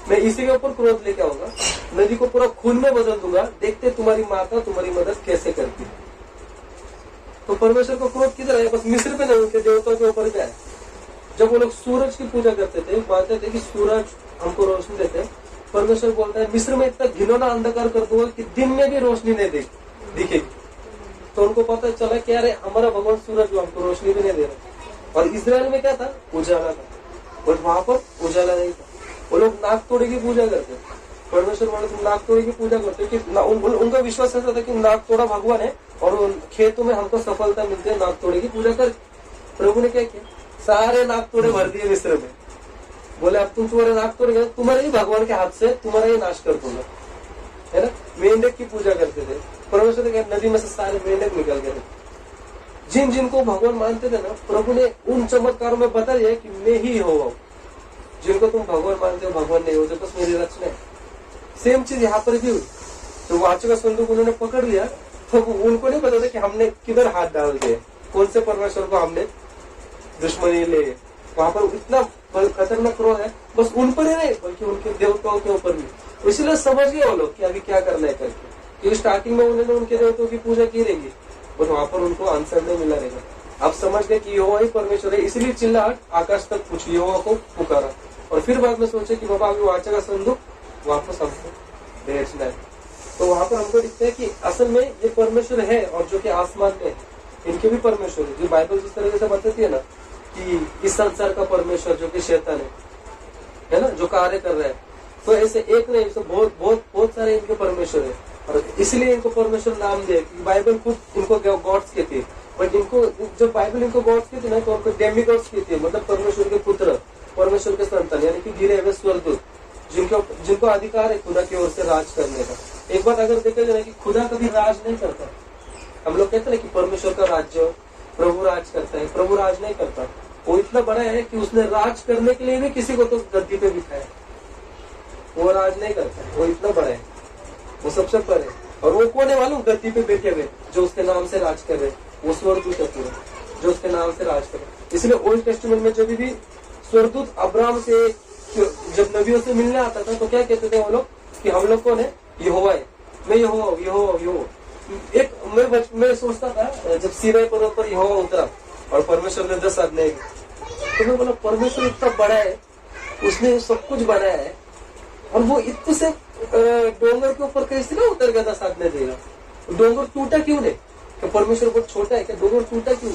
S1: मैं इसी के ऊपर क्रोध लेके आऊंगा, नदी को पूरा खून में बदल दूंगा, देखते तुम्हारी माता तुम्हारी मदद कैसे करती है। तो परमेश्वर को क्रोध किधर है? बस मिस्र पे नहीं, उनके देवताओं के ऊपर क्या है। जब वो लोग सूरज की पूजा करते थे, मानते थे कि सूरज हमको रोशनी देते हैं, परमेश्वर बोलता है मिस्र में इतना घिनौना अंधकार कर दूंगा कि दिन में भी रोशनी नहीं दिखेगी। तो उनको पता चला कि अरे हमारा भगवान सूरज जो हमको रोशनी भी नहीं दे रहा। और इजराइल में क्या था? उजाला था, बट वहां पर उजाला नहीं था। वो लोग नाक तोड़े की पूजा करते, परमेश्वर बोले तुम नाक तोड़े की पूजा करते हो कि उनका विश्वास ऐसा था कि नाक तोड़ा भगवान है और खेतों में हमको सफलता मिलती है, नाक तोड़े की पूजा कर। प्रभु ने क्या किया? सारे नाक तोड़े भर दिए मिस्र में। बोले अब तुम तुम्हारे नाक तोड़ेंगे, तुम्हारे ही भगवान के हाथ से तुम्हारा ही नाश कर दूंगा, है ना। मेंढक की पूजा करते थे, परमेश्वर ने नदी में से सारे मेंढक निकल गए। जिन जिनको भगवान मानते थे ना, प्रभु ने उन चमत्कारों में बता दिया कि मैं ही हो। जिनको तुम भगवान मानते हो भगवान नहीं होते, बस मेरी रचना है। सेम चीज यहाँ पर भी हुई। तो वाचक का संदूक उन्होंने पकड़ लिया, तो उनको नहीं पता था कि हमने किधर हाथ डाल दिए, कौन से परमेश्वर को हमने दुश्मनी ले। वहां पर इतना खतरनाक क्रोध है, बस उन पर ही नहीं बल्कि उनके देवताओं के ऊपर भी। इसलिए समझ गए वो लोग कि अभी क्या करना है करके, क्योंकि स्टार्टिंग में उन्होंने उनके देवताओं की पूजा की रहेगी, बट वहां पर उनको आंसर नहीं मिला रहेगा। आप समझ गए कि यहोवा ही परमेश्वर है, इसलिए चिल्लाहट आकाश तक पूछी, यहोवा को पुकारा। और फिर बाद में सोचे कि बाबा अभी वाचा का संदूक वापस हमको भेजना है। तो वहां पर हमको दिखता है कि असल में ये परमेश्वर है, और जो कि आसमान में इनके भी परमेश्वर है। जो बाइबल जिस तरीके से बताती है ना कि इस संसार का परमेश्वर जो कि शैतान है ना, जो कार्य कर रहा है, तो ऐसे एक नहीं, ऐसे बहुत बहुत बहुत सारे इनके परमेश्वर है। और इसलिए इनको परमेश्वर नाम दिया, क्योंकि बाइबल खुद इनको गॉड्स कहती है। बट इनको जब बाइबल इनको गॉड्स कहती है ना, तो उनको डेमी गॉड्स कहती है, मतलब परमेश्वर के पुत्र, परमेश्वर के संतान, यानी कि गिरे हुए स्वर्गदूत, जिनको अधिकार है खुदा की ओर से राज करने का। एक बात अगर देखा जाए कि खुदा कभी राज नहीं करता। हम लोग कहते हैं कि परमेश्वर का राज्य प्रभु राज करता है, प्रभु राज नहीं करता। वो इतना बड़ा है कि उसने राज करने के लिए भी किसी को तो गद्दी पे बिठाया, वो राज नहीं करता। वो इतना बड़ा है, वो सबसे परे। और वो कौन है मालूम? गद्दी पे बैठे हुए जो उसके नाम से राज कर रहे, वो स्वर्गदूत है पूरा, जो उसके नाम से राज करे। इसलिए ओल्ड टेस्टामेंट में जब भी स्वर्गदूत अब्राहम से जब नबियों से मिलने आता था तो क्या कहते थे वो लोग कि हम लोग कौन है? यहोवा है, मैं यहोवा। एक मैं सोचता था जब सीनाई पर्वत पर यहोवा उतरा और परमेश्वर ने 10 आज्ञाएं दी, तो मैं बोला परमेश्वर इतना बड़ा है, उसने सब कुछ बनाया है, और वो इतने से डोंगर के ऊपर कैसे ना उतर गया 10 आज्ञा देगा। डोंगर टूटा क्यों नहीं? तो परमेश्वर बहुत छोटा है क्या? डोंगर टूटा क्यों?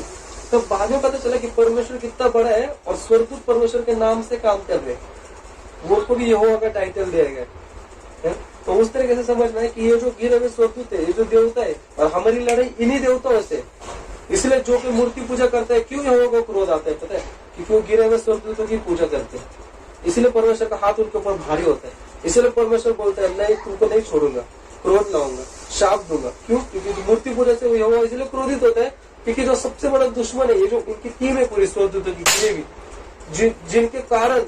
S1: तो बाद में पता चला कि परमेश्वर कितना बड़ा है, और स्वर्गदूत परमेश्वर के नाम से काम कर रहे हैं, वो को भी यहोवा का टाइटल दिया गया है। तो उस तरीके से समझना है कि ये जो गिरे हुए स्वर्गदूत है, ये जो देवता है, और हमारी लड़ाई इन्हीं देवताओं से। इसलिए जो कोई मूर्ति पूजा करता है, क्यों यहोवा को क्रोध आता है पता है? क्योंकि वो गिरे हुए स्वर्गदूतों की पूजा करते हैं। इसलिए परमेश्वर का हाथ उनके ऊपर भारी होता है। इसलिए परमेश्वर बोलता है नहीं, तुमको नहीं छोड़ूंगा, क्रोध लाऊंगा, शाप दूंगा। क्यों? क्योंकि मूर्ति पूजा से यहोवा इसलिए क्रोधित होता है, क्योंकि जो सबसे बड़ा दुश्मन है, ये जो इनकी टीम है पूरी स्वर्गदूतों की, जिनके कारण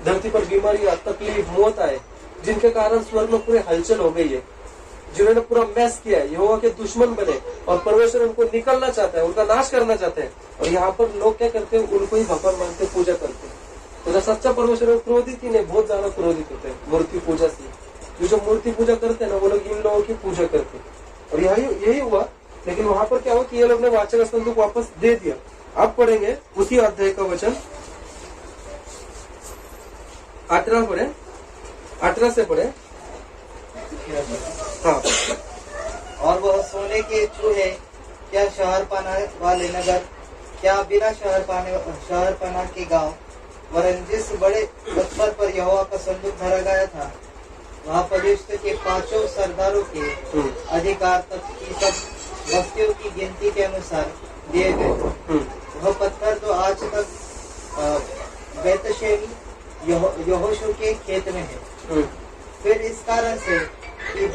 S1: धरती पर बीमारी, तकलीफ, मौत आए, जिनके कारण स्वर्ग में पूरी हलचल हो गई है, जिन्होंने पूरा मैस किया है, यहोवा के दुश्मन बने और परमेश्वर उनको निकलना चाहता है, उनका नाश करना चाहते हैं। और यहाँ पर लोग क्या करते हैं, उनको ही भगवान मानते, पूजा करते हैं। तो सच्चा परमेश्वर क्रोधित ही नहीं, बहुत ज्यादा क्रोधित होते हैं मूर्ति पूजा से। जो मूर्ति पूजा करते हैं ना, वो लोग इन लोगों की पूजा करते हैं। और यही हुआ। लेकिन वहां पर क्या हुआ कि ये लोग ने वाचा का संदूक वापस दे दिया। अब पढ़ेंगे उसी अध्याय का वचन 18 पढ़े, 18 से पढ़े। हाँ।
S2: और वह सोने के चूहे, क्या शहरपना वाले नगर, क्या बिना शहरपना के गांव, वरन जिस बड़े पत्थर पर यहोवा का संदूक धरा गया था, वहाँ पदेश के 5 सरदारों के अधिकार तक की सब बस्तियों की गिनती के अनुसार दिए गए। वह पत्थर तो आज तक बेतशेमी यहोशू के खेत में है। फिर इस कारण से कि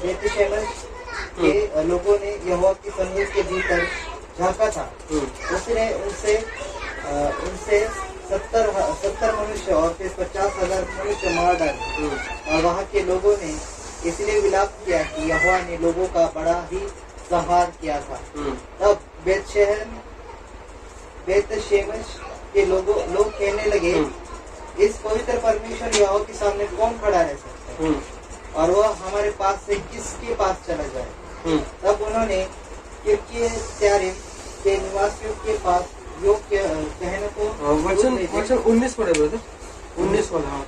S2: बेतशेमश के लोगों ने यहोवा की संदूक के भीतर झांका था, उसने उनसे 70 मनुष्य और फिर 50,000 मनुष्य मार डाले। और वहाँ के लोगों ने इसलिए विलाप किया कि यहोवा ने लोगों का बड़ा ही संहार किया था। तब बेतशेमश के लोग कहने लगे, इस पवित्र परमेश्वर यहोवा के सामने कौन खड़ा रह सकता है, और वह हमारे पास से किसके पास चला जाए। तब उन्होंने किर्कियत्यारीम के निवासियों के पास योग कहने को
S1: वचन 19 पढ़े ब्रदर, 19 वाला।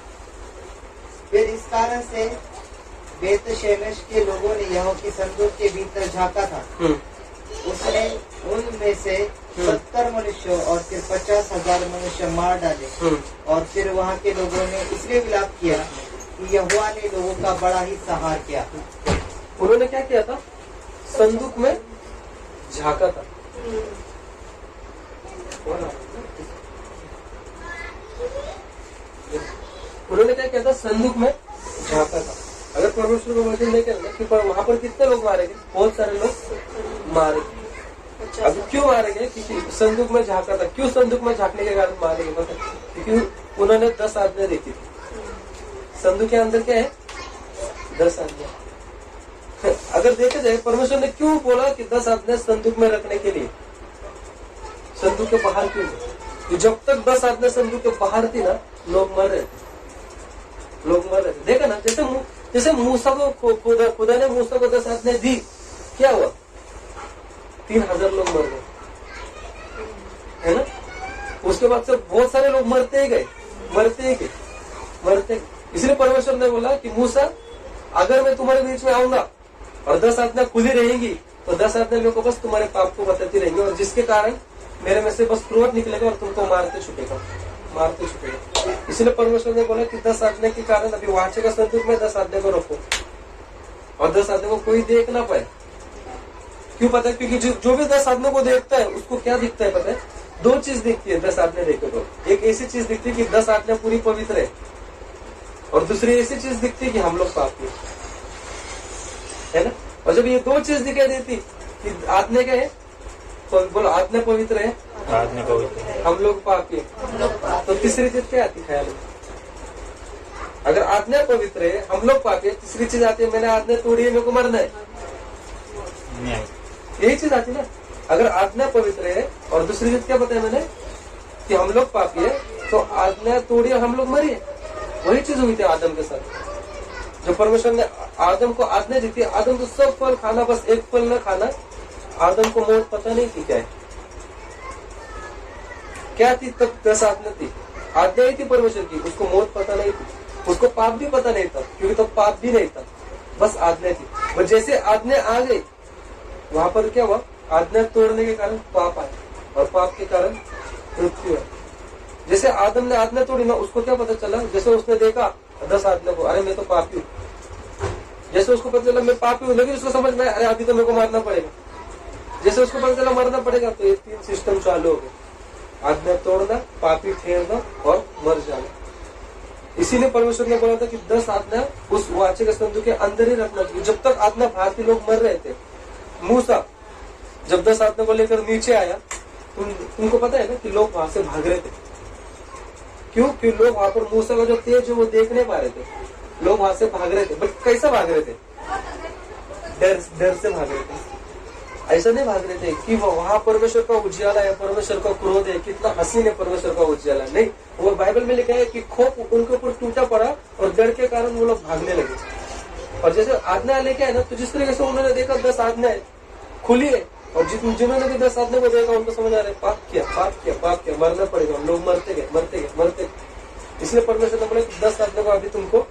S2: फिर इस कारण से बेतशेमेश के लोगों ने यहोवा की संदूक के भीतर झांका था। उसने उनमें से 70 मनुष्य और फिर 50,000 मनुष्य मार डाले। और फिर वहाँ के लोगों ने इसलिए विलाप किया कि यहोवा ने लोगों का बड़ा ही संहार किया।
S1: उन्होंने क्या किया था, संदूक में झांका था। उन्होंने क्या किया था, संदूक में झांका था। अगर परमेश्वर को वचन नहीं करना कि वहां पर कितने लोग मारे गए, बहुत सारे लोग मारे गए। अब क्यों मारे गए, क्योंकि संदूक में झांका था। क्यों संदूक में झांकने के कारण मारे गए, मतलब क्योंकि उन्होंने 10 आज्ञा देखी थी। संदूक के अंदर क्या है, 10 आज्ञा। अगर देखे जाए परमेश्वर ने क्यों बोला कि 10 आज्ञा संदूक में रखने के लिए, संदूक के बाहर क्यों नहीं? जब तक 10 आज्ञा संदूक के बाहर थी ना, लोग मर रहे थे। देखा ना, जैसे मूसा को खुदा ने मूसा को 10 आज्ञा दी, क्या हुआ, 3,000 लोग मर गए, है ना। उसके बाद से बहुत सारे लोग मरते ही गए। इसलिए परमेश्वर ने बोला कि मूसा, अगर मैं तुम्हारे बीच में आऊंगा और 10 आज्ञा खुली रहेंगी, तो 10 आज्ञा मेरे को बस तुम्हारे पाप को बताती रहेंगी, और जिसके कारण मेरे में से बस क्रोध निकलेगा और तुमको मारते छुपेगा। इसलिए परमेश्वर ने बोला कि 10 आज्ञा के कारण अभी वाचा का संदूक में 10 आज्ञा को रखो, और 10 आज्ञा को कोई देख ना पाए। क्यों पता है, क्योंकि जो भी 10 आज्ञा को देखता है उसको क्या दिखता है पता है, 2 चीज दिखती है 10 आज्ञा देखे तो। एक ऐसी चीज दिखती है कि 10 आज्ञा पूरी पवित्र है, और दूसरी ऐसी चीज दिखती है कि हम लोग पापी है ना। और जब ये 2 चीज दिखाई देती कि आज्ञा क्या है, तो बोलो आज्ञा पवित्र है, हम लोग पापी है, तो तीसरी चीज क्या आती ख्याल में? अगर आज्ञा पवित्र है, हम लोग पापी है, तीसरी चीज आती है, मैंने आज्ञा तोड़ी है, मेरे को मरना है, यही चीज आती ना। अगर आज्ञा पवित्र है और दूसरी चीज क्या बताया मैंने, कि हम लोग पापी है, तो आज्ञा तोड़ी और हम लोग मरिए। वही चीज हुई थी आदम के साथ। जो परमेश्वर ने आदम को आज्ञा दी थी, आदम को सब फल खाना, बस एक फल न खाना। आदम को मौत पता नहीं थी क्या थी, तब 10 आज्ञा थी, आज्ञा ही थी परमेश्वर की, उसको मौत पता नहीं थी, उसको पाप भी पता नहीं था, क्योंकि तब पाप भी नहीं था, बस आज्ञा थी। पर जैसे आज्ञा आ गई, वहां पर क्या हुआ, आज्ञा तोड़ने के कारण पाप आया, और पाप के कारण मृत्यु है। जैसे आदम ने आज्ञा तोड़ी ना, उसको क्या पता चला, जैसे उसने देखा 10 आज्ञा को, अरे मैं तो पापी हूँ। जैसे उसको पता चला मैं पापी हूँ, लेकिन उसको समझ में अरे अभी तो मेरे को मारना पड़ेगा। जैसे उसको पता चला मरना पड़ेगा, तो ये 3 सिस्टम चालू हो गए, आज्ञा तोड़ना, पापी ठहरना और मर जाना। इसीलिए परमेश्वर ने बोला था कि 10 आज्ञा उस वाचा के संदूक के अंदर ही रखना चाहिए। जब तक आज्ञा भारतीय लोग मर रहे थे, मूसा जब 10 आज्ञा को लेकर नीचे आया, तुमको पता है ना कि लोग वहां से भाग रहे थे, क्यों? कि लोग वहां पर मूसा का जो तेज है वो देख नहीं पा रहे थे, लोग वहां से भाग रहे थे। बट कैसे भाग रहे थे? डर से भाग रहे थे। ऐसा नहीं भाग रहे थे कि वहां परमेश्वर का उजियाला है, परमेश्वर का क्रोध है, कितना हसीन है परमेश्वर का उजियाला। नहीं, वो बाइबल में लिखा है कि खौफ उनके ऊपर टूटा पड़ा और डर के कारण वो लोग भागने लगे। और जैसे आज्ञा लेके है ना, तो जिस तरीके से उन्होंने देखा 10 आज्ञाएं खुली है, और जिन्होंने भी 10 आज्ञा को देखा उनको समझ आ रहा है पाप किया, मरना पड़ेगा। लोग मरते गए। इसलिए परमेश्वर ने बोले 10 आज्ञा को अभी तुमको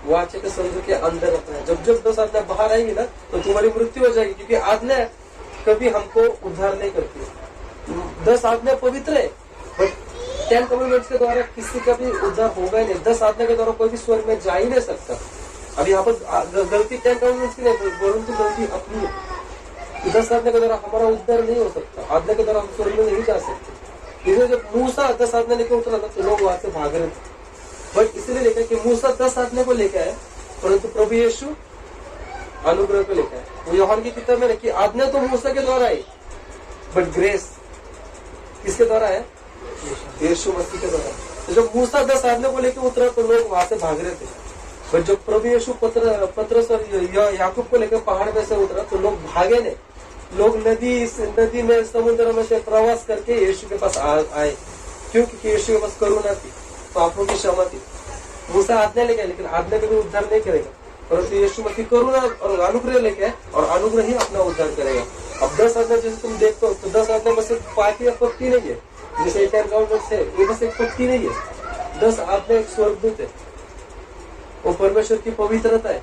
S1: वाचे के संदूक के अंदर रखना है। जब 10 आज्ञा बाहर आएंगी ना, तो तुम्हारी मृत्यु हो जाएगी, क्योंकि आज्ञा कभी हमको उद्धार नहीं करती। 10 आज्ञा पवित्र है, बट 10 कमांडमेंट्स के द्वारा किसी का भी उद्धार होगा ही नहीं। 10 आज्ञा के द्वारा कोई भी स्वर्ग में जा ही नहीं सकता। अब यहाँ पर गलती 10 कमांडमेंट्स की नहीं, परंतु गलती अपनी है। 10 आज्ञा के द्वारा हमारा उद्धार नहीं हो सकता, आज्ञा के द्वारा हम स्वर्ग में नहीं जा सकते। इसलिए जब मूसा 10 आज्ञा लेकर उतरा था, तो लोग वहां से भाग रहे थे। बट इसलिए लेकर कि मूसा 10 आज्ञा को लेकर है, परंतु प्रभु यीशु अनुग्रह को लेकर है। वो यूहन्ना की किताब में कि आज्ञा तो मूसा के द्वारा है, बट ग्रेस किसके द्वारा है? यीशु मसीह के द्वारा। तो जब मूसा 10 आज्ञा को लेकर उतरा, तो लोग वहां से भाग रहे थे। बट जब प्रभु यीशु पतरस और याकूब को लेकर पहाड़ में से उतरा, तो लोग भागे नहीं। लोग नदी में, समुद्र में से प्रवास करके यीशु के पास आए। क्यों? क्योंकि यीशु के पास करुणा थी, पापों की क्षमा थी। मूसा आज्ञा लेके, लेकिन आज्ञा कभी उद्धार नहीं करेगा, परंतु यीशु मसीह करुणा और अनुग्रह लेके, और अनुग्रह ही अपना उद्धार करेगा। अब 10 आज्ञा जैसे तुम देखते हो, तो 10 आज्ञा में से 5 या 50 नहीं है, जैसे 10 कमांडमेंट्स है, ये बस एक 50 नहीं है। 10 आज्ञा एक स्वर्गदूत है, वो परमेश्वर की पवित्रता है।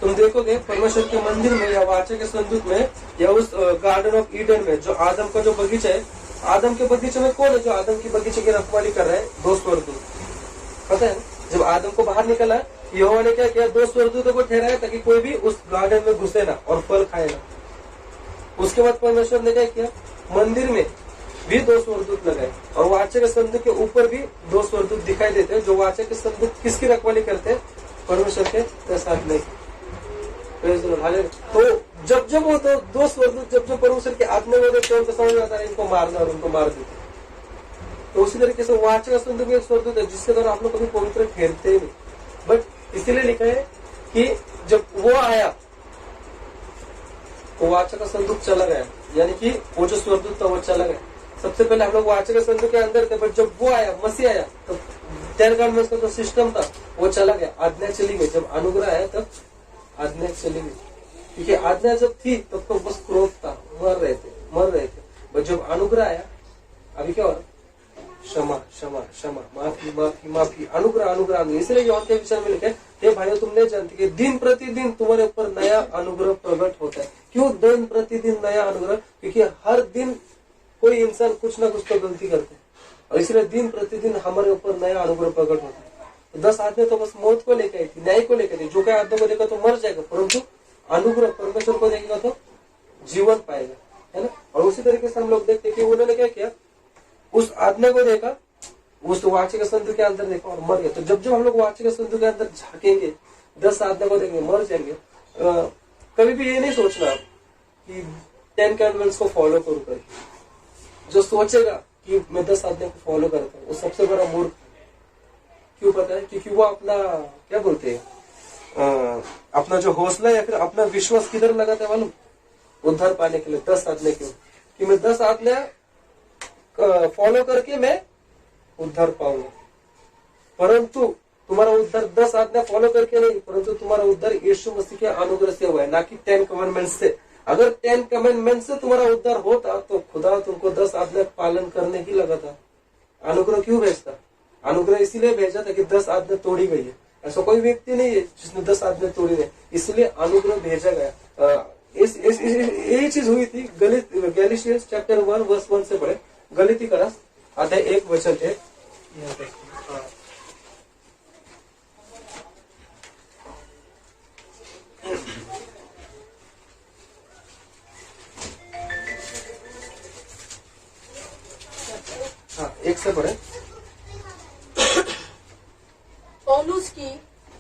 S1: तुम देखोगे परमेश्वर के मंदिर में या वाचा के संदूक में, या उस गार्डन ऑफ ईडन में, जो आदम का जो बगीचा है, आदम के बगीचे में कौन है जो आदम के बगीचे की रखवाली कर रहा है? 2 स्वर्गदूत। पता है, जब आदम को बाहर निकला, यहोवा ने क्या किया? 2 स्वर्गदूतों को ठहराया ताकि कोई भी उस गार्डन में घुसे ना और फल खाए ना। उसके बाद परमेश्वर ने क्या किया? मंदिर में भी 2 स्वर्गदूत लगाए, और वाचा के संदूक के ऊपर भी 2 स्वर्गदूत दिखाई देते हैं, जो वाचा के संदूक किसकी रखवाली करते हैं? परमेश्वर के साथ नहीं। तो जब वो 2 स्वर्गदूत जब परमेश्वर के आत्मा में देखते हैं, उनको समझ आता है इनको मारना, और उनको मार देते। तो उसी तरीके से वाचा का संदूक एक स्वर्गदूत है, जिसके द्वारा आप लोग कभी पवित्र ठहरते ही नहीं। बट इसीलिए लिखा है कि जब वो आया, तो वाचा का संदूक चला गया, यानी कि वो जो स्वर्गदूत था वो चला गया। सबसे पहले हम लोग वाचा के संदूक के अंदर थे, बट जब वो आया, मसीह आया, तो 10 कमांडमेंट्स का जो सिस्टम था वो चला गया, आज्ञा चली गई। जब अनुग्रह आया तब आज्ञा चली गई, क्योंकि आज्ञा जब थी तब तो बस क्रोध था, मर रहे थे। बट जब अनुग्रह आया, अभी क्या हो रहा? क्षमा, माफी, अनुग्रह। इसलिए यूहन्ना के विषय में लिखा है, हे भाइयों, तुम नहीं जानते कि दिन प्रतिदिन तुम्हारे ऊपर नया अनुग्रह प्रकट होता है। क्यों दिन प्रतिदिन नया अनुग्रह? क्योंकि हर दिन कोई इंसान कुछ ना कुछ तो गलती करते हैं, और इसलिए दिन प्रतिदिन हमारे ऊपर नया अनुग्रह प्रकट होता है। 10 आदमी तो बस मौत को लेकर आई थी, न्याय को लेकर थी। जो क्या आदमी को देखा तो मर जाएगा, परंतु अनुग्रह परमेश्वर को देखेगा तो जीवन पाएगा, है ना। और उसी तरीके से हम लोग देखते हैं कि उन्होंने क्या किया? उस आज्ञा को देखा, उस वाचा के संदूक के अंदर देखा और मर गया। तो जब हम लोग वाचा के संदूक के अंदर झांकेंगे, 10 आज्ञा को देखेंगे, मर जाएंगे। कभी भी ये नहीं सोचना कि 10 कमांडमेंट्स को फॉलो करूं कर। जो सोचेगा कि मैं 10 आज्ञा को फॉलो करता हूँ, वो सबसे बड़ा मूर्ख। क्यों पता है? क्योंकि वो अपना क्या बोलते हैं, अपना जो हौसला या फिर अपना विश्वास किधर लगाता है मालूम? उद्धार पाने के लिए 10 आज्ञा क्यों? कि मैं 10 आज्ञा फॉलो करके मैं उद्धार पाऊंगा। परंतु तुम्हारा उद्धार 10 आज्ञा फॉलो करके नहीं, परंतु तुम्हारा उद्धार यीशु मसीह के अनुग्रह से हुआ है, ना कि 10 कमांडमेंट्स से। अगर 10 कमांडमेंट्स से तुम्हारा उद्धार होता तो खुदा तुमको 10 आज्ञा पालन करने ही लगा था। अनुग्रह क्यों भेजता? अनुग्रह इसीलिए भेजा था कि 10 आज्ञा तोड़ी गई है। ऐसा कोई व्यक्ति नहीं है जिसने 10 आज्ञा तोड़ी है, इसलिए अनुग्रह भेजा गया। यही चीज हुई थी। गैलेशियंस चैप्टर 1 वर्स 1 से पढ़े। गलीती का अध्याय 1 वचन 1। हाँ, 1 से पढ़े।
S3: पौलुस की,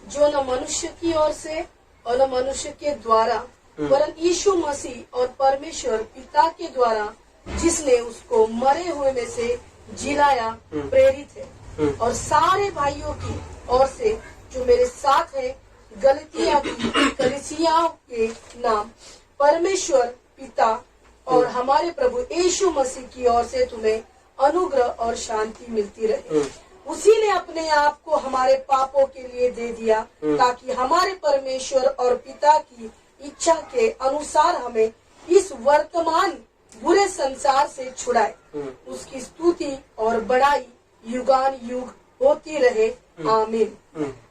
S3: जो न मनुष्य की ओर से और न मनुष्य के द्वारा, वरन यीशु मसीह और परमेश्वर पिता के द्वारा, जिसने उसको मरे हुए में से जिलाया, प्रेरित है। और सारे भाइयों की ओर से जो मेरे साथ है गलतिया की कलीसियाओं के नाम परमेश्वर पिता और हमारे प्रभु यीशु मसीह की ओर से तुम्हें अनुग्रह और शांति मिलती रहे। उसी ने अपने आप को हमारे पापों के लिए दे दिया ताकि हमारे परमेश्वर और पिता की इच्छा के अनुसार हमें इस वर्तमान बुरे संसार से छुड़ाए। उसकी स्तुति और बड़ाई युगान युग होती रहे। आमीन।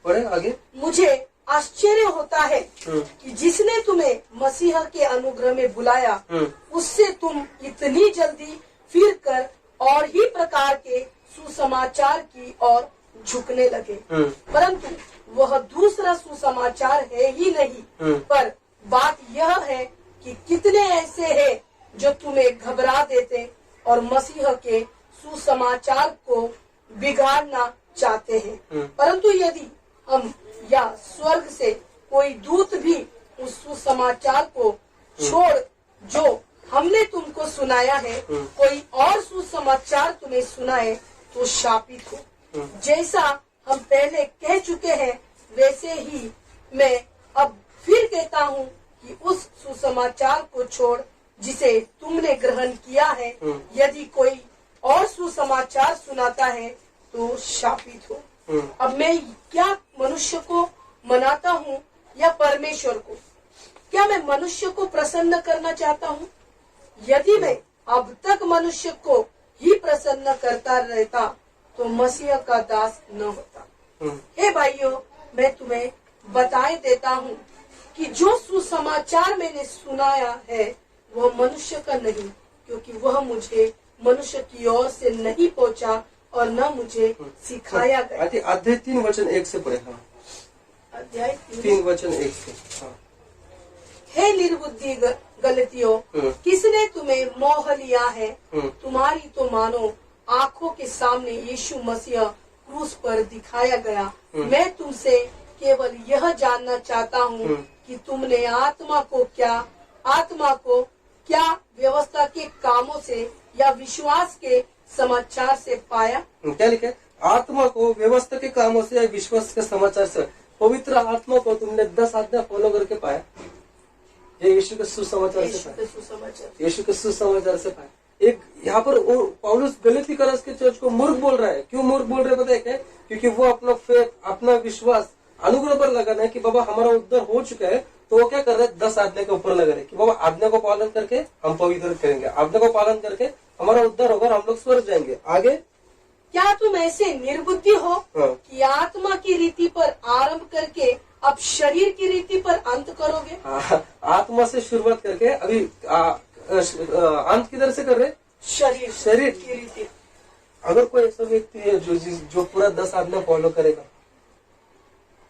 S1: पढ़े आगे।
S3: मुझे आश्चर्य होता है कि जिसने तुम्हें मसीह के अनुग्रह में बुलाया उससे तुम इतनी जल्दी फिर कर और ही प्रकार के सुसमाचार की ओर झुकने लगे, परंतु वह दूसरा सुसमाचार है ही नहीं। पर बात यह है कि कितने ऐसे हैं जो तुम्हें घबरा देते और मसीह के सुसमाचार को बिगाड़ना चाहते हैं। परंतु यदि हम या स्वर्ग से कोई दूत भी उस सुसमाचार को छोड़ जो हमने तुमको सुनाया है कोई और सुसमाचार तुम्हें सुनाए तो शापित हो। जैसा हम पहले कह चुके हैं वैसे ही मैं अब फिर कहता हूँ कि उस सुसमाचार को छोड़ जिसे तुमने ग्रहण किया है यदि कोई और सुसमाचार सुनाता है तो शापित हो। अब मैं क्या मनुष्य को मनाता हूँ या परमेश्वर को? क्या मैं मनुष्य को प्रसन्न करना चाहता हूँ? यदि मैं अब तक मनुष्य को ही प्रसन्न करता रहता तो मसीह का दास न होता। हे भाइयों, मैं तुम्हें बताए देता हूँ कि जो सुसमाचार मैंने सुनाया है वह मनुष्य का नहीं, क्योंकि वह मुझे मनुष्य की ओर से नहीं पहुँचा और न मुझे सिखाया गया।
S1: अध्याय 3 वचन 1 से पढ़े। हाँ,
S3: अध्याय
S1: 3 वचन 1 से। हाँ।
S3: हे निर्बुद्धि गलतियों, किसने तुम्हें मोह लिया है? तुम्हारी तो मानो आंखों के सामने यीशु मसीह क्रूस पर दिखाया गया। मैं तुमसे केवल यह जानना चाहता हूँ कि तुमने आत्मा को क्या व्यवस्था के कामों से या विश्वास के समाचार से पाया?
S1: क्या लिखे? आत्मा को व्यवस्था के कामों से या विश्वास के समाचार से, पवित्र आत्मा को तुमने 10 आज्ञा फॉलो करके पाया। ये यीशु के सुसमाचार से पाया। यीशु के सुसमाचार से पाया। एक यहाँ पर पौलुस गलती करस के चर्च को मूर्ख बोल रहा है। क्यों मूर्ख बोल रहे पता है क्या? क्योंकि वो अपना फेथ, अपना विश्वास अनुग्रह पर लगाना है कि बाबा हमारा उद्धार हो चुका है, तो वो क्या कर रहे हैं? 10 आज्ञा के ऊपर लगा रहे कि बाबा आज्ञा को पालन करके हम पवित्र करेंगे, आज्ञा को पालन करके हमारा उद्धार होगा, हम लोग स्वर्ग जाएंगे। आगे,
S3: क्या तुम ऐसे निर्बुद्धि हो कि आत्मा की रीति पर आरंभ करके अब शरीर की रीति पर अंत करोगे?
S1: आत्मा से शुरुआत करके अभी अंत किधर से कर रहे? शरीर
S3: की रीति।
S1: अगर कोई ऐसा व्यक्ति है जो पूरा 10 आज्ञा फॉलो करेगा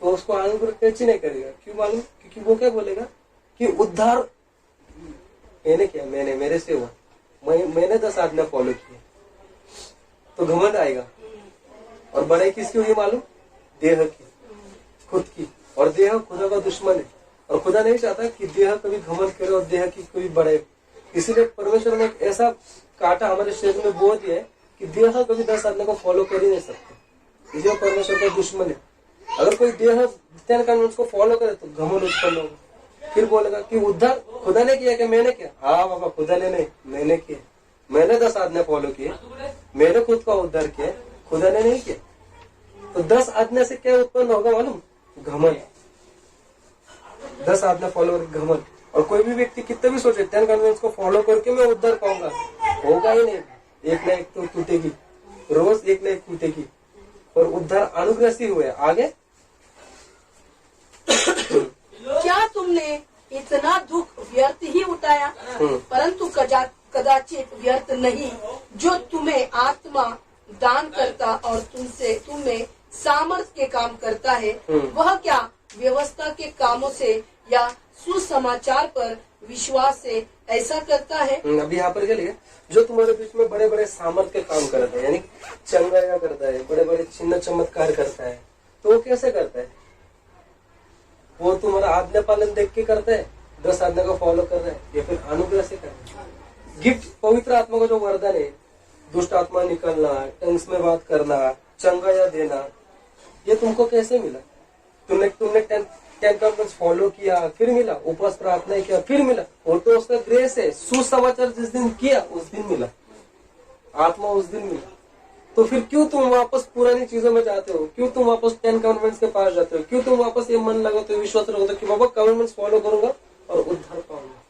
S1: तो उसको अनुग्रह कैसे नहीं करेगा? क्यों मालूम? क्योंकि वो क्या बोलेगा कि उद्धार मैंने किया, मेरे से हुआ, मैंने 10 आज्ञा फॉलो किए, तो घमंड आएगा। और बड़ाई किसकी हुई मालूम? देह की, खुद की। और देह खुदा का दुश्मन है और खुदा नहीं चाहता कि देह कभी घमंड करे और देह की कोई बढ़ाई। इसीलिए परमेश्वर ने एक ऐसा कांटा हमारे शरीर में बो दिया है कि देह कभी 10 आज्ञा को फॉलो कर ही नहीं सकते। इसलिए परमेश्वर का दुश्मन है। अगर कोई देह 10 कमांड्स को फॉलो करे तो घमंड उत्पन्न होगा। फिर बोलेगा कि उद्धार खुदा ने किया कि मैंने किया? हाँ बाबा, खुदा ने नहीं, मैंने किया। मैंने 10 आज्ञा फॉलो किए, मैंने खुद का उद्धार किया, खुदा ने नहीं किया। तो 10 आज्ञा से क्या उत्पन्न होगा मालूम? घमंड। 10 आज्ञा फॉलो करके घमंड। और कोई भी व्यक्ति कितना भी सोचे 10 कमांड्स को फॉलो करके मैं उद्धार पाऊंगा, होगा ही नहीं। एक ना एक तो टूटेगी, रोज एक ना एक टूटेगी। और उद्धार अनुग्रह से हुए। आगे,
S3: क्या तुमने इतना दुख व्यर्थ ही उठाया? परंतु कदाचित व्यर्थ नहीं, जो तुम्हें आत्मा दान करता और तुम्हें सामर्थ्य के काम करता है, वह क्या व्यवस्था के कामों से या सुसमाचार पर विश्वास से ऐसा करता है?
S1: अभी यहाँ पर क्या लिखा? जो तुम्हारे बीच में बड़े बड़े सामर्थ्य के काम करता है, यानी चंगाया करता है, बड़े बड़े चिन्ह चमत्कार करता है, तो वो कैसे करता है? वो तुम्हारा आज्ञा पालन देख के करता है, 10 आज्ञा को फॉलो कर रहा है, या फिर अनुग्रह से करता है? गिफ्ट, पवित्र आत्मा का जो वरदान है, दुष्ट आत्मा निकलना, टंग्स में बात करना, चंगा या देना, ये तुमको कैसे मिला? तुमने 10 कमांडमेंट्स फॉलो किया फिर मिला, उपवास प्रार्थना किया फिर मिला, और तो उसका ग्रेस है। सुसमाचार जिस दिन किया उस दिन मिला, आत्मा उस दिन मिला। तो फिर क्यों तुम वापस पुरानी चीजों में जाते हो? क्यों तुम वापस 10 कमांडमेंट्स के पास जाते हो? क्यों तुम वापस ये मन लगाते हो, विश्वास रखते हो कि बाबा कमांडमेंट्स फॉलो करूंगा और उद्धार पाऊंगा?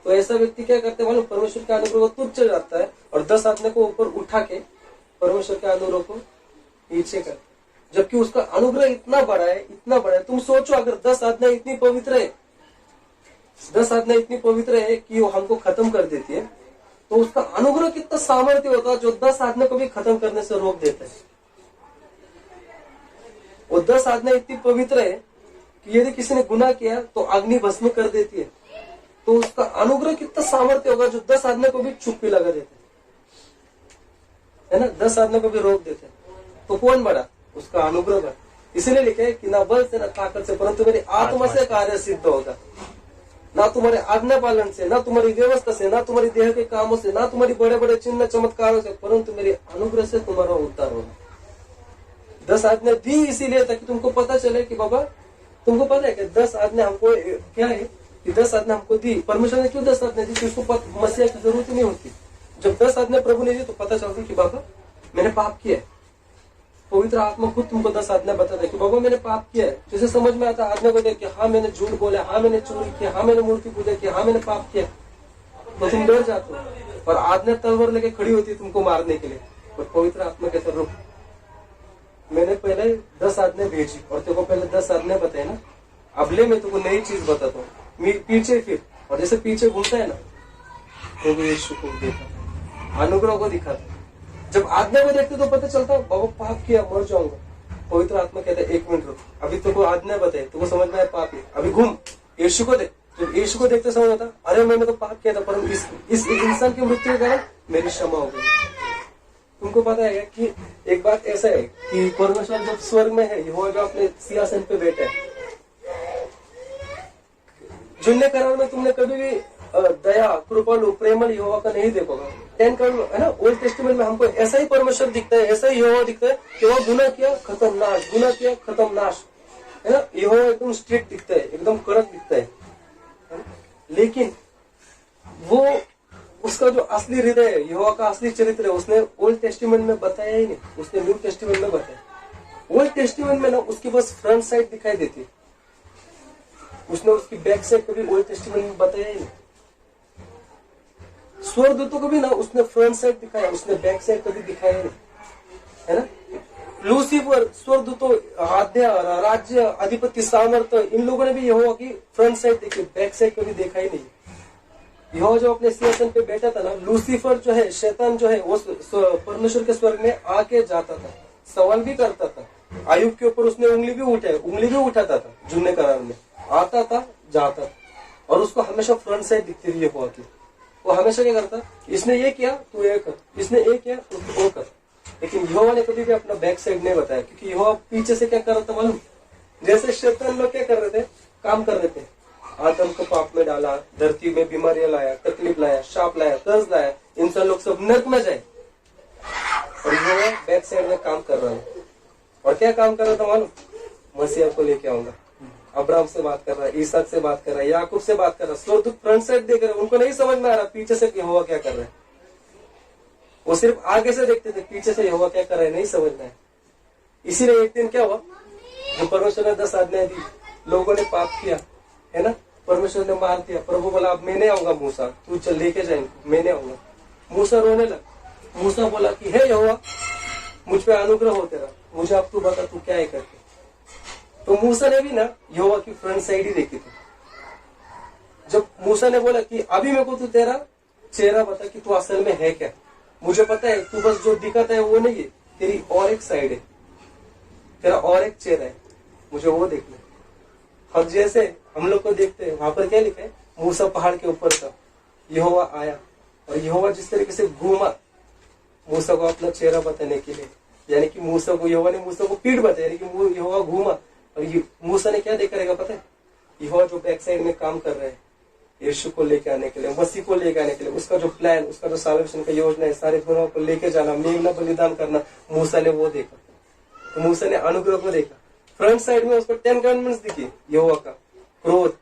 S1: तो ऐसा व्यक्ति क्या करते हैं मालूम? परमेश्वर के अनुग्रह को तुच्छ जाता है और 10 आत्मा को ऊपर उठा के परमेश्वर के अनुग्रह को नीचे करता है, जबकि उसका अनुग्रह इतना बड़ा है, इतना बड़ा है। तुम सोचो, अगर 10 आत्मा इतनी पवित्र है, 10 आत्मा इतनी पवित्र है कि वो हमको खत्म कर देती है, तो उसका अनुग्रह कितना सामर्थ्य होता है जो 10 आत्मा को भी खत्म करने से रोक देता है। वो 10 आत्मा इतनी पवित्र है कि यदि किसी ने गुनाह किया तो अग्नि भस्म कर देती है। तो उसका अनुग्रह कितना सामर्थ्य होगा जो 10 आत्मा को भी चुप्पी लगा देते है ना, 10 आत्मा को भी रोक देते हैं। तो कौन बड़ा? उसका अनुग्रह बड़ा। इसलिए लिखे है कि ना बल से ना ताकत से, परंतु मेरी आत्मा से कार्य सिद्ध होगा। ना तुम्हारे आज्ञा पालन से, ना तुम्हारी व्यवस्था से, ना तुम्हारी देह के कामों से, ना तुम्हारी बड़े बड़े चिन्ह चमत्कारों से, परंतु मेरे अनुग्रह से तुम्हारा उद्धार होगा। 10 आज्ञा दी इसीलिए ताकि तुमको पता चले कि बाबा, तुमको पता है कि 10 आज्ञा हमको क्या है कि 10 आज्ञा हमको दी। परमेश्वर ने क्यों 10 आज्ञा दी? उसको मसीहा की जरूरत ही नहीं होती। जब 10 आज्ञा प्रभु ने दी तो पता चलती कि बाबा मैंने पाप किया है। पवित्र आत्मा खुद तुमको 10 आज्ञा बताता है कि बाबा मैंने पाप किया है। जैसे समझ में आता है आज्ञा को देख के, हाँ मैंने झूठ बोला, हाँ मैंने चोरी किया, हाँ मैंने मूर्ति पूजा की, हाँ मैंने पाप किया, तो तुम डर जाते हो और आज्ञा तलवार लेके खड़ी होती है तुमको मारने के लिए। और पवित्र आत्मा कहता रुक, मैंने पहले 10 आज्ञा भेजी और तेरे को पहले 10 आज्ञा बताए ना, अब ले मैं तुमको नई चीज बताता हूँ, पीछे फिर। और जैसे पीछे घूमता है ना, तो यीशु को देखा, अनुग्रह को दिखाता। जब आज्ञा को देखते तो पता चलता बाबा पाप किया, मर जाऊंगा। पवित्र आत्मा कहता है 1 मिनट रुक, अभी तुमको आज्ञा बताए, तुमको समझ में आया पाप है, अभी घूम यीशु को देख। जब यीशु को देखते समझ आता, अरे मैंने तो पाप किया था, परंतु इस इंसान की मृत्यु के कारण मेरी क्षमा हो गई। तुमको पता है कि एक बात ऐसा है कि परमेश्वर जब स्वर्ग में है, यहोवा जो अपने सिंहासन पे बैठा है, जुन्ने करार में तुमने कभी भी दया, कृपालु, प्रेमल यहोवा का नहीं देखोगा। 10 कमांडमेंट है ना, ओल्ड टेस्टामेंट में हमको ऐसा ही परमेश्वर दिखता है, ऐसा ही यहोवा दिखता है कि वो गुनाह किया खत्म नाश, गुनाह किया खत्म नाश, है ना। यहोवा एकदम स्ट्रिक्ट दिखता है, एकदम कड़क दिखता है। लेकिन वो उसका जो असली हृदय है, यहोवा का असली चरित्र है, उसने ओल्ड टेस्टामेंट में बताया ही नहीं, उसने न्यू टेस्टामेंट में बताया। ओल्ड टेस्टामेंट में ना उसकी बस फ्रंट साइड दिखाई देती है, उसने उसकी बैक साइड कभी ओल्ड टेस्टामेंट में बताया ही नहीं। स्वर्गदूतों को भी ना उसने फ्रंट साइड दिखाया, उसने बैक साइड कभी दिखाया नहीं, है ना। लूसीफर, स्वर्गदूतों, आद्या, राज्य, अधिपति, सामर्थ्य, इन लोगों ने भी यहोवा की फ्रंट साइड देखी, बैक साइड कभी देखा ही नहीं। यहोवा जो अपने सिंहासन पे बैठा था ना, लूसीफर जो है, शैतान जो है, वो परमेश्वर के स्वर्ग में आके जाता था, सवाल भी करता था। आयुब के ऊपर उसने उंगली भी उठाता था, जुन्ने करार में आता था, जाता था, और उसको हमेशा फ्रंट साइड दिखती थी यहोवा की। वो हमेशा क्या करता, इसने ये किया तू ये कर, इसने ये किया तू वो कर। लेकिन यहोवा ने कभी भी अपना बैक साइड नहीं बताया, क्योंकि यहोवा पीछे से क्या कर रहा था मालूम? जैसे शैतान लोग क्या कर रहे थे, काम कर रहे थे, आदम को पाप में डाला, धरती में बीमारियां लाया, तकलीफ लाया, शाप लाया, कर्ज लाया, इंसान लोग सब नर्क में जाए, और यहोवा बैक साइड में काम कर रहा है। और क्या काम कर रहा था मालूम? मसीहा को लेके आऊंगा। अब्राहम से बात कर रहा है, ईसाक से बात कर रहा है, याकूब से बात कर रहा है। स्वर्गदूत फ्रंट साइड देख रहे, उनको नहीं समझ में आ रहा पीछे से यहोवा क्या कर रहा है। वो सिर्फ आगे से देखते थे, पीछे से यहोवा क्या कर रहा है नहीं समझ में आया। इसीलिए एक दिन क्या हुआ, जो परमेश्वर ने 10 आज्ञाएं दी, लोगों ने पाप किया, है ना, परमेश्वर ने मार दिया। प्रभु बोला अब मैंने आऊंगा, मूसा तू चल लेके जाएंगे, मैंने आऊंगा। मूसा रोने लगा। मूसा बोला कि हे यहोवा, मुझ पे अनुग्रह हो तेरा, मुझे अब तू बता तू क्या है करके। तो मूसा ने भी ना यहोवा की फ्रंट साइड ही देखी थी। जब मूसा ने बोला कि अभी मेरे को तू तेरा चेहरा बता कि तू असल में है क्या, मुझे पता है तू बस जो दिखाता है वो नहीं है, तेरी और एक साइड है, तेरा और एक चेहरा है, मुझे वो देखना। और जैसे हम लोग को देखते हैं, वहां पर क्या लिखा है, मूसा पहाड़ के ऊपर था, यहोवा आया, और यहोवा जिस तरीके से घूमा मूसा को अपना चेहरा बताने के लिए, यानी कि मूसा को, यहोवा ने मूसा को पीठ बताया, यानी कि यहोवा घूमा। और मूसा ने क्या देखा रहेगा पता है, यहोवा जो बैक साइड में काम कर रहा है, यीशु को लेके आने के लिए, मसीह को लेके आने के लिए, उसका जो प्लान, उसका जो साल्वेशन का योजना है, सारे गुनाहों को लेके जाना, मेघना बलिदान करना, मूसा ने वो देखा। तो मूसा ने अनुग्रह को देखा। फ्रंट साइड में उसको 10 कमांडमेंट्स दिखी, यहोवा का क्रोध,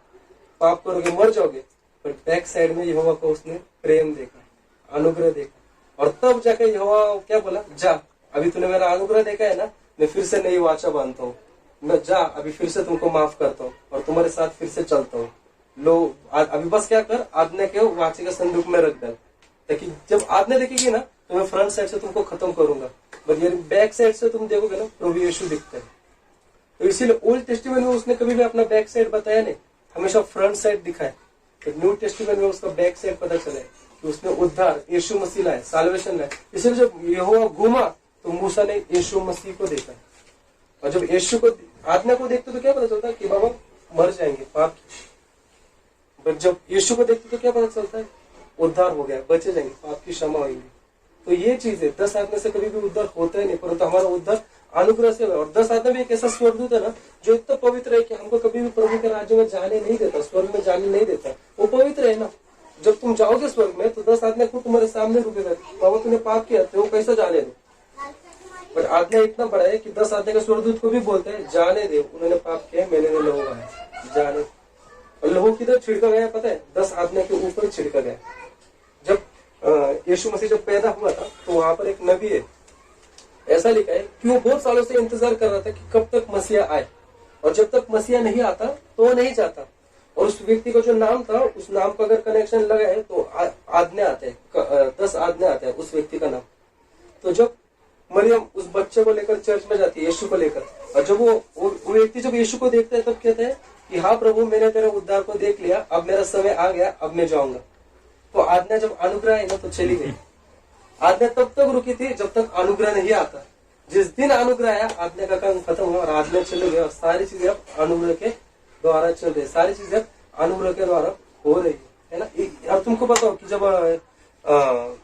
S1: पाप करोगे मर जाओगे, पर बैक साइड में यहोवा का उसने प्रेम देखा, अनुग्रह देखा। और तब जाके यहोवा क्या बोला, जा अभी तूने मेरा अनुग्रह देखा है ना, मैं फिर से नई वाचा बांधता हूँ, मैं जा अभी फिर से तुमको माफ करता हूँ और तुम्हारे साथ फिर से चलता हूँ। लो अभी बस क्या कर, आज्ञा के वाचे के संदूक में रख डाल, ताकि जब आज्ञा देखेगी ना तो मैं फ्रंट साइड से तुमको खत्म करूंगा, बट ये बैक साइड से तुम देखोगे ना प्रभु यीशु दिखता है। तो इसीलिए ओल्ड टेस्टिमेंट में उसने कभी भी अपना बैक साइड बताया नहीं, हमेशा फ्रंट साइड दिखाया। तो न्यू टेस्टिमेंट में उसका बैक साइड पता चला कि उसने उद्धार यीशु मसीह लाए, साल्वेशन लाए। इसलिए जब यहोवा घूमा तो मूसा ने यीशु मसीह को देखा, और जब यीशु को आज्ञा को देखते तो क्या पता चलता कि बाबा मर जाएंगे पाप की, बट जब यीशु को देखते तो क्या पता चलता है, उद्धार हो गया, बचे जाएंगे, पाप की क्षमा होगी। तो ये चीज है, 10 आज्ञा से कभी भी उद्धार होता ही नहीं, परंतु हमारा उद्धार अनुग्रह से। और 10 आज्ञा भी एक ऐसा स्वर्गदूत है ना जो इतना पवित्र है कि हमको कभी भी प्रभु के राज्य में जाने नहीं देता, स्वर्ग में जाने नहीं देता। वो पवित्र है ना, जब तुम जाओगे स्वर्ग में तो 10 आज्ञा खुद तुम्हारे सामने रुकेगा, बाबा तूने पाप किया तो वो कैसे जाने दो। पर आज्ञा इतना बड़ा है कि 10 आज्ञा के स्वर्गदूत को भी बोलते हैं जाने दे, उन्होंने पाप किया, मैंने लहू बहाया, जाने। और लहू किधर छिड़का गया पता है, 10 आज्ञा के ऊपर छिड़का गया। जब यीशु मसीह जब पैदा हुआ था तो वहां पर एक नबी है, ऐसा लिखा है कि वो बहुत सालों से इंतजार कर रहा था कि कब तक मसीहा आए, और जब तक मसीहा नहीं आता तो वो नहीं जाता। और उस व्यक्ति का जो नाम था, उस नाम का अगर कनेक्शन लगा है तो आज्ञा आते हैं, 10 आज्ञा आते हैं उस व्यक्ति का नाम। तो जब मरियम उस बच्चे को लेकर चर्च में जाती है, यीशु को लेकर, और जब वो व्यक्ति जब यीशु को देखता है तब कहता है कि हाँ प्रभु मैंने तेरे उद्धार को देख लिया, अब मेरा समय आ गया, अब मैं जाऊंगा। तो आज्ञा जब अनुग्रह है ना तो चली गई। आज्ञा तब तक रुकी थी जब तक अनुग्रह नहीं आता। जिस दिन अनुग्रह आया आज्ञा का काम खत्म हुआ और आज्ञा चले गए, और सारी चीजें अब अनुग्रह के द्वारा चल रही, सारी चीजें अनुग्रह के द्वारा हो रही है ना। अब तुमको बताओ कि जब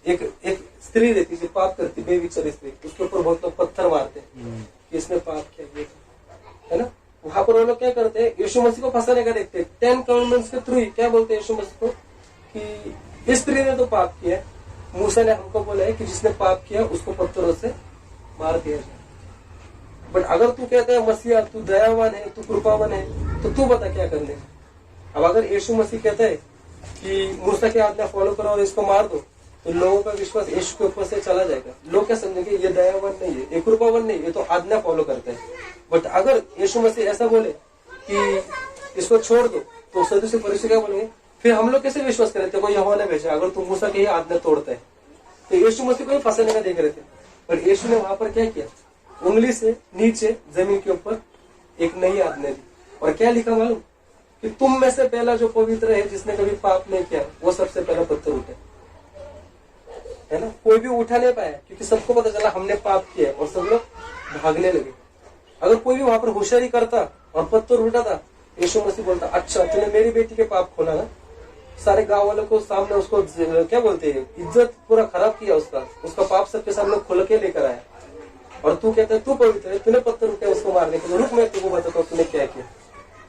S1: एक स्त्री रहती थी, पाप करती, बेविचारी स्त्री, उसके ऊपर बहुत लोग पत्थर मारते कि इसने पाप किया, ये है ना। वहां पर वो लोग क्या करते हैं, यीशु मसीह को फंसाने का देखते हैं। 10 कमांडमेंट्स के थ्रू क्या बोलते हैं यीशु मसीह को कि इस स्त्री ने तो पाप किया, मूसा ने हमको बोला है कि जिसने पाप किया उसको पत्थरों से मार दिया जाए। बट अगर तू कहता है मसीहा तू दयावान है, तू कृपावान है, तो तू बता क्या करने। अब अगर यीशु मसीह कहता है कि मूसा की आज्ञा फॉलो करो और इसको मार दो, तो लोगों का विश्वास यीशु के ऊपर से चला जाएगा। लोग क्या समझेंगे, ये दयावान नहीं है, ये कृपावान नहीं है, ये तो आज्ञा फॉलो करते हैं। बट अगर यीशु मसीह ऐसा बोले कि इसको छोड़ दो, तो सदुसी फरीसी क्या बोलेंगे, फिर हम लोग कैसे विश्वास करें थे, कोई यहोवा ने भेजा अगर तुम मूसा की ही आज्ञा तोड़ता है। तो यीशु मसीह को ही फंसाने का देख रहे थे, पर यीशु ने वहां पर क्या किया, उंगली से नीचे जमीन के ऊपर एक नई आज्ञा दी। और क्या लिखा मालूम, कि तुम में से पहला जो पवित्र है, जिसने कभी पाप नहीं किया, वो सबसे पहला पत्थर उठे, है ना। कोई भी उठा नहीं पाया क्योंकि सबको पता चला हमने पाप किया, और सब लोग भागने लगे। अगर कोई भी वहां पर होशियारी करता और पत्थर उठा था, यीशु मसीह बोलता अच्छा तूने मेरी बेटी के पाप खोला ना, सारे गांव वालों को सामने उसको क्या बोलते हैं, इज्जत पूरा खराब किया, उसका पाप सबके सामने खोल के लेकर आया, और तू कहता है तू पवित्र है, तूने पत्थर उठे उसको मारने के लिए, रुक मैं तुमको बताता हूँ तूने क्या किया।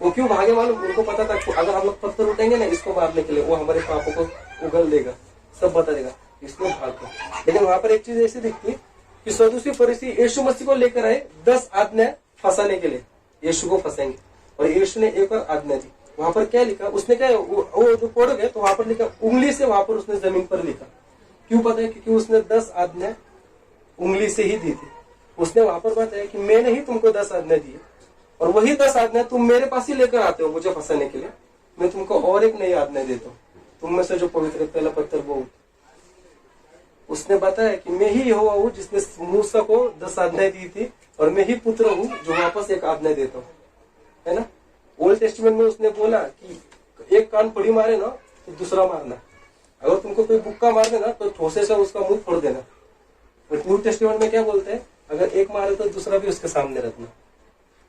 S1: वो क्यों भागे मालूम, उनको पता था कि अगर हम लोग पत्थर उठेंगे ना इसको मारने के लिए, वो हमारे पापों को उगल देगा, सब बता देगा, इसलिए भाग गए। लेकिन वहां पर एक चीज ऐसी दिखती कि सदूसी फरीसी यीशु मसीह को लेकर आए 10 आज्ञा फंसाने के लिए, यीशु को फंसाएंगे, और यीशु ने एक और आज्ञा दी। वहां पर क्या लिखा, उसने क्या वो जो पढ़ गए तो वहां पर लिखा, उंगली से वहां पर उसने जमीन पर लिखा। क्यों पता है, क्योंकि उसने 10 आज्ञा उंगली से ही दी थी। उसने वहां पर बताया कि मैंने ही तुमको 10 आज्ञा दी, और वही 10 आज्ञा तुम मेरे पास ही लेकर आते हो मुझे फंसाने के लिए, मैं तुमको और एक नई आज्ञा देता हूँ, तुम में से जो पवित्र पहला पत्थर वो। उसने बताया कि मैं ही यहोवा हूँ जिसने मूसा को 10 आज्ञा दी थी, और मैं ही पुत्र हूँ जो वापस एक आज्ञा देता हूँ, है ना। ओल्ड टेस्टमेंट में उसने बोला कि एक कान पड़ी मारे ना तो दूसरा मारना, अगर तुमको कोई बुक्का मार देना तो ठोसे से उसका मुंह फोड़ देना। बट न्यू टेस्टमेंट में क्या बोलते हैं, अगर एक मारे तो दूसरा भी उसके सामने रखना,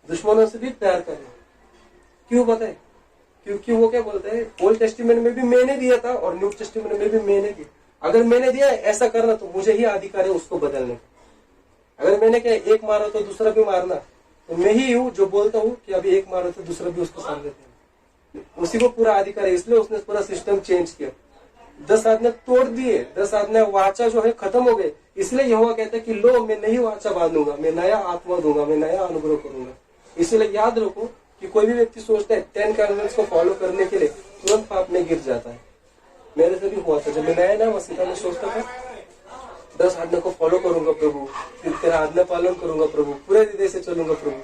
S1: दुश्मनों से भी प्यार करना। क्यों पता है, क्योंकि वो क्या बोलते हैं, ओल्ड टेस्टमेंट में भी मैंने दिया था और न्यू टेस्टमेंट में भी मैंने दिया। अगर मैंने दिया ऐसा करना तो मुझे ही अधिकार है उसको बदलने का। अगर मैंने क्या एक मारा तो दूसरा भी मारना, तो मैं ही हूँ जो बोलता हूँ कि अभी एक मारो तो दूसरा भी उसको सामने देना। उसी को पूरा अधिकार है, इसलिए उसने पूरा सिस्टम चेंज किया। 10 आज्ञा तोड़ दिए, 10 आज्ञा वाचा जो है खत्म हो गए, इसलिए यहोवा कहता है कि लो मैं नई वाचा बांधूंगा, मैं नया आत्मा दूंगा, मैं नया अनुग्रह करूंगा। इसलिए याद रखो कि कोई भी व्यक्ति सोचता है 10 कमांडमेंट्स को फॉलो करने के लिए तुरंत पाप में गिर जाता है। मेरे से भी हुआ था, जब मैं नया नया मसीहा में सोचता था 10 आज्ञा को फॉलो करूंगा प्रभु, फिर तेरा आज्ञा पालन करूंगा प्रभु, पूरे हृदय से चलूंगा प्रभु,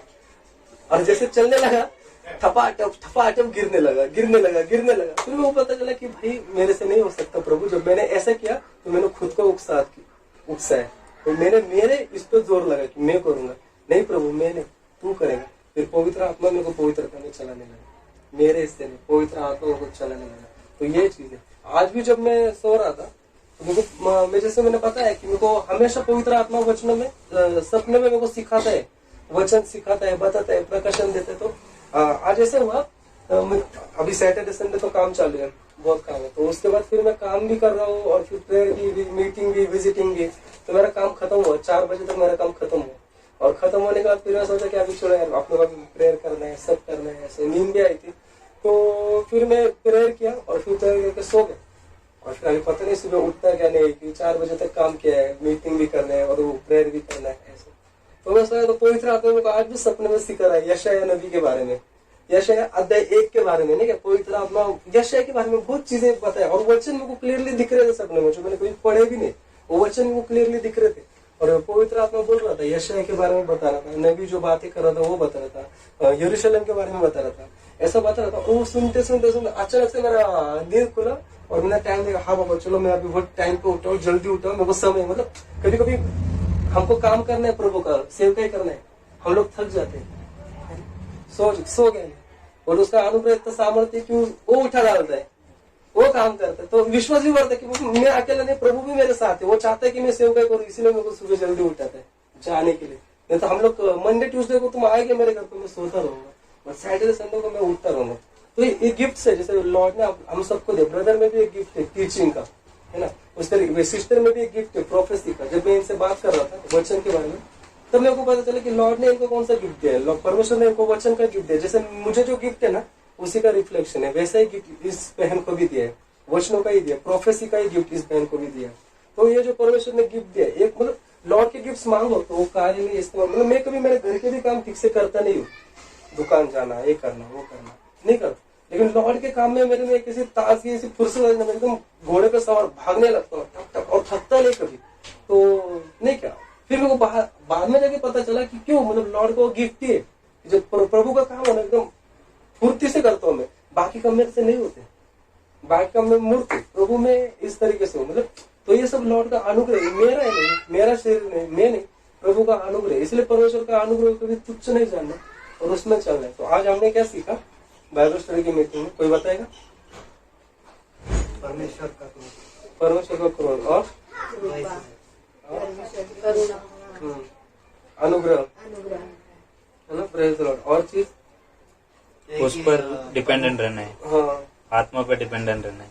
S1: और जैसे चलने लगा थपाटप गिरने लगा। फिर वो पता चला कि भाई मेरे से नहीं हो सकता प्रभु। जब मैंने ऐसा किया तो मैंने खुद को उकसाया, तो मेरे इस पर जोर लगा कि मैं करूंगा। नहीं प्रभु मैं नहीं, तू करेगा। फिर पवित्र आत्मा मेरे को पवित्रता में चलाने लगा, मेरे हिस्से में पवित्र आत्मा को चलाने लगा। तो ये चीज है। आज भी जब मैं सो रहा था तो मैं जैसे मैंने पता है कि मेरे को हमेशा पवित्र आत्मा वचनों में सपने में मेरे को सिखाता है, वचन सिखाता है, बताता है, प्रकाशन देता है। तो आज ऐसे हुआ, अभी सैटरडे संडे तो काम चालू है, बहुत काम है, तो उसके बाद फिर मैं काम भी कर रहा हूँ और फिर प्रेयर भी, मीटिंग भी, विजिटिंग भी। तो मेरा काम खत्म हुआ, 4 बजे तक मेरा काम खत्म हुआ। और खत्म होने के बाद फिर मैं सोचा कि अभी छोड़ो यार, आप लोगों का प्रेयर करना है, सब करना है। ऐसे नींद भी आई थी, तो फिर मैं प्रेयर किया और फिर प्रेयर करके सो गया। और फिर अभी पता नहीं सुबह उठता क्या नहीं, कि 4 बजे तक काम किया है, मीटिंग भी करना है और वो प्रेयर भी करना है। ऐसे तो मैं सोचा, तो पवित्र आत्मा मेरे को आज भी सपने में सिखा रहा है यशायाह नबी के बारे में, यशायाह अध्याय 1 के बारे में। नहीं क्या पवित्र आत्मा यशायाह के बारे में बहुत चीजें बताया, और वचन मेरे को क्लियरली दिख रहे थे सपने में, जो मैंने कभी पढ़े भी नहीं, वो वचन मेरे को क्लियरली दिख रहे थे। और पवित्र आत्मा बोल रहा था, यशायाह के बारे में बता रहा था, नबी जो बातें कर रहा था वो बता रहा था, यरूशलेम के बारे में बता रहा था, ऐसा बता रहा था। वो सुनते अचानक से मेरा नींद खुला और मैंने टाइम देखा, हाँ बाबा चलो मैं अभी बहुत टाइम पे उठाऊँ, जल्दी उठाऊँ, मेरे को समय, मतलब कभी कभी हमको काम करना है प्रभु का, सेवकाई करना है, हम लोग थक जाते हैं, सो गए, और उसका अनुग्रह इतना सामर्थ्य कि वो उठा डालता है, वो काम करता है। तो विश्वास भी बढ़ता है कि मैं अकेला नहीं, प्रभु भी मेरे साथ है, वो चाहता है कि मैं सेवकाई करूँ, इसीलिए मेरे को सुबह जल्दी उठाता है जाने के लिए। नहीं तो हम लोग मंडे ट्यूसडे को तुम आएंगे मेरे घर पे, मैं सोता रहूंगा, और सैटरडे संडे को मैं उठता रहूंगा। तो ये गिफ्ट है, जैसे लॉर्ड ने हम सबको दे। ब्रदर में भी एक गिफ्ट है टीचिंग का, है ना, उस तरीके सिस्टर में भी एक गिफ्ट है प्रोफेसी का। जब मैं इनसे बात कर रहा था वचन के बारे में, तब मेरे को पता चला कि लॉर्ड ने इनको कौन सा गिफ्ट दिया है। परमेश्वर ने इनको वचन का गिफ्ट दिया। जैसे मुझे जो गिफ्ट है ना उसी का रिफ्लेक्शन है, वैसा ही गिफ्ट इस बहन को भी दिया है, वचनों का ही दिया, प्रोफेसी का ही गिफ्ट इस बहन को भी दिया। तो ये जो परमेश्वर ने गिफ्ट दिया, एक मतलब लॉर्ड के गिफ्ट मांगो तो वो कार्य नहीं इस्तेमाल। मतलब मैं कभी मेरे घर के भी काम ठीक से करता नहीं हूँ, दुकान जाना, ये करना, वो करना नहीं करता, लेकिन लॉर्ड के काम में मेरे में किसी ताजगी, ऐसी फुर्सत एकदम घोड़े पे सवार भागने लगता हूँ टक टक, और थकता नहीं कभी। तो नहीं क्या, फिर मेरे को बाद में जाके पता चला कि क्यों, मतलब लॉर्ड को गिफ्ट है, जो प्रभु का काम है ना एकदम फुर्ती से करता हूँ मैं, बाकी काम मेरे से नहीं होते, बाकी काम में मूर्ति, प्रभु में इस तरीके से हो, मतलब। तो ये सब लॉर्ड का अनुग्रह, मेरा नहीं, मेरा शरीर नहीं, मैं नहीं, प्रभु का अनुग्रह। इसलिए परमेश्वर का अनुग्रह कभी तुच्छ नहीं जानना और उसमें चलना है। तो आज हमने क्या सीखा बाइबल स्टडी की मीटिंग में, कोई बताएगा?
S2: परमेश्वर का
S1: क्रोध और अनुग्रह, है ना, प्रेज द लॉर्ड। और चीज
S4: उस पर डिपेंडेंट रहना है,
S1: हाँ,
S4: आत्मा पर डिपेंडेंट रहना है,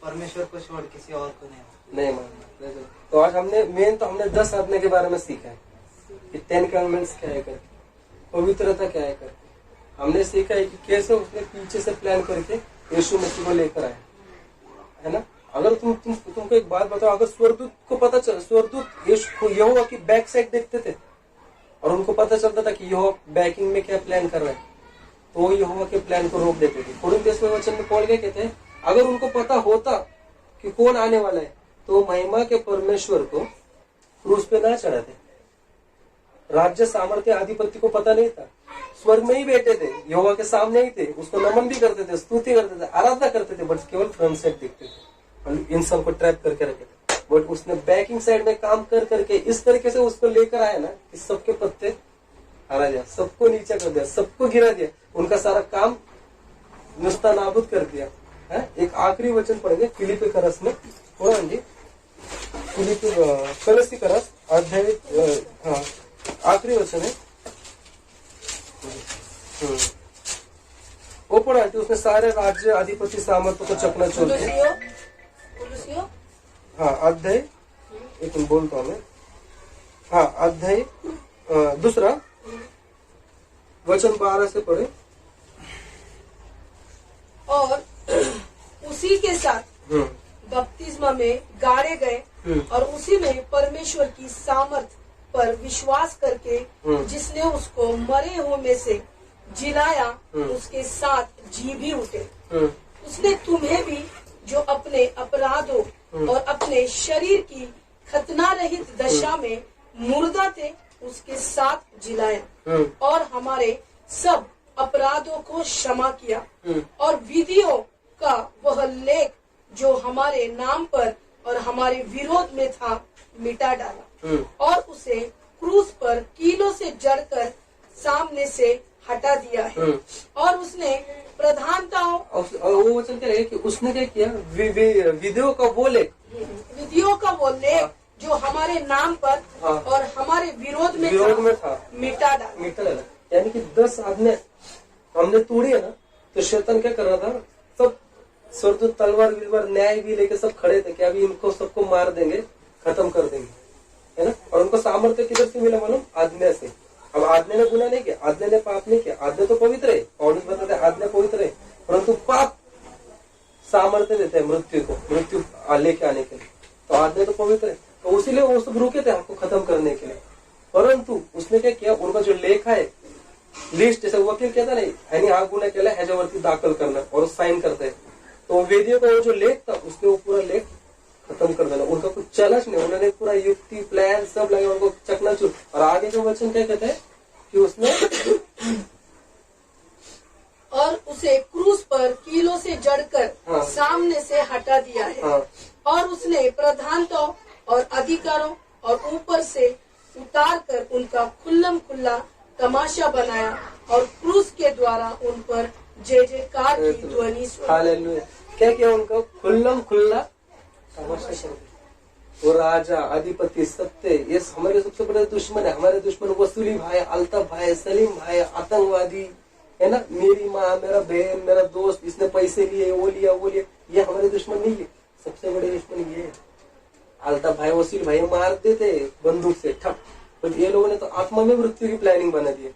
S2: परमेश्वर को छोड़ किसी और को
S1: नहीं मानना। तो आज हमने हमने 10 आज्ञा के बारे में सीखा है कि 10 कमांडमेंट्स क्या है करके, पवित्रता क्या है करके। हमने सीखा है कि कैसे उसने पीछे से प्लान करके यीशु मसीह को लेकर आए, है ना। अगर तुमको एक बात बताओ, अगर स्वर्गदूत को पता चला, स्वर्गदूत यहोवा की बैक साइड देखते थे और उनको पता चलता था कि यहोवा बैकिंग में क्या प्लान कर रहा है, तो वो यहोवा के प्लान को रोक देते थे। कोरिन्थियों में वचन में पौल क्या कहते हैं, अगर उनको पता होता कि कौन आने वाला है तो महिमा के परमेश्वर को क्रूस पे ना चढ़ाते। राज्य, सामर्थ्य, आधिपत्य को पता नहीं था, स्वर्ग में ही बैठे थे, यहोवा के सामने ही थे, उसको नमन भी करते थे, स्तुति करते थे, आराधना करते थे, बट केवल फ्रंट साइड देखते थे और इन सबको ट्रैप करके रखे थे। बट उसने बैकिंग साइड में काम कर करके इस तरीके से उसको लेकर आया ना कि सबके पत्ते हरा दिया, सबको नीचे कर दिया, सबको गिरा दिया, उनका सारा काम नुस्ता नाबूद कर दिया है। एक आखिरी वचन पढ़ेंगे फिलिपी का रस में, थोड़ा जी, फिलिपी कलसी का रस अध्याय, हाँ आखिरी वचन है, वो पढ़ा है। उसने सारे राज्य, अधिपति, सामर्थ्य को चकनाचूर किया। हाँ अध्याय, एक मिनट बोलता हूँ मैं, हाँ अध्याय 2 वचन 12 से पढ़े।
S3: और उसी के साथ बपतिस्मा में गाड़े गए और उसी में परमेश्वर की सामर्थ पर विश्वास करके जिसने उसको मरे हुए में से जिलाया उसके साथ जी भी उठे। उसने तुम्हें भी जो अपने अपराधों और अपने शरीर की खतना रहित दशा में मुर्दा थे उसके साथ जिलाया और हमारे सब अपराधों को क्षमा किया और विधियों का वह लेख जो हमारे नाम पर और हमारे विरोध में था मिटा डाला और उसे क्रूस पर कीलों से जड़कर सामने से हटा दिया है। और उसने प्रधानताओं
S1: और वो वचन क्या है कि उसने क्या किया, विधियों का वो लेख,
S3: विधियों का वो लेख जो हमारे नाम पर और हमारे विरोध में था मिटा डाला।
S1: यानी कि 10 आज्ञा हमने तोड़ी है ना, तो शैतान क्या कर रहा था, सब सरदूत तलवार विलवार न्याय भी लेके सब खड़े थे कि अभी इनको सबको मार देंगे, खत्म कर देंगे, है ना। और उनको सामर्थ्य किधर से मिला मालूम, आज्ञा से। अब आज्ञा ने गुनाह नहीं किया, आज्ञा ने पाप नहीं किया, आज्ञा तो पवित्र है, पौलुस बताते हैं आज्ञा पवित्र है, परंतु पाप सामर्थ्य देते हैं मृत्यु लेके आने के लिए। तो आज्ञा तो पवित्र है, तो उसीलिए वो सब रुके थे हमको खत्म करने के लिए। परंतु उसने क्या किया, उनका जो लेखा है, लिस्ट, जैसे वकील कहता नहीं ह्यानी हा गुन्हा केला ह्याच्यावरती दाखल करना और साइन करते हैं, तो वेदियों का वो जो लेख था उसने वो पूरा लेख खत्म कर देना। उनका कुछ चलच नहीं, उन्होंने पूरा युक्ति प्लान सब लगा उनको चकनाचूर। और आगे जो वचन क्या कहते हैं कि उसने
S3: और उसे क्रूस पर कीलों से जड़कर सामने से हटा दिया है। और उसने प्रधानताओं और अधिकारों और ऊपर से उतार कर उनका खुल्लम खुल्ला तमाशा बनाया और क्रूस के द्वारा उन पर जय जयकार की ध्वनि सुनी।
S1: हालेलुया। क्या किया, उनका खुल्लम खुल्ला तमाशा कर दिया। वो राजा, अधिपति, सत्य, ये हमारे सबसे बड़े दुश्मन है। हमारे दुश्मन वसूली भाई, अल्ताफ भाई, सलीम भाई, आतंकवादी, है ना, मेरी माँ, मेरा बहन, मेरा दोस्त, इसने पैसे लिए, वो लिया, ये हमारे दुश्मन नहीं है। सबसे बड़े दुश्मन ये है। अल्ताफ भाई, वसूली भाई मारते थे बंदूक से ठप, पर ये लोगों ने तो आत्मा में मृत्यु की प्लानिंग बना दी है।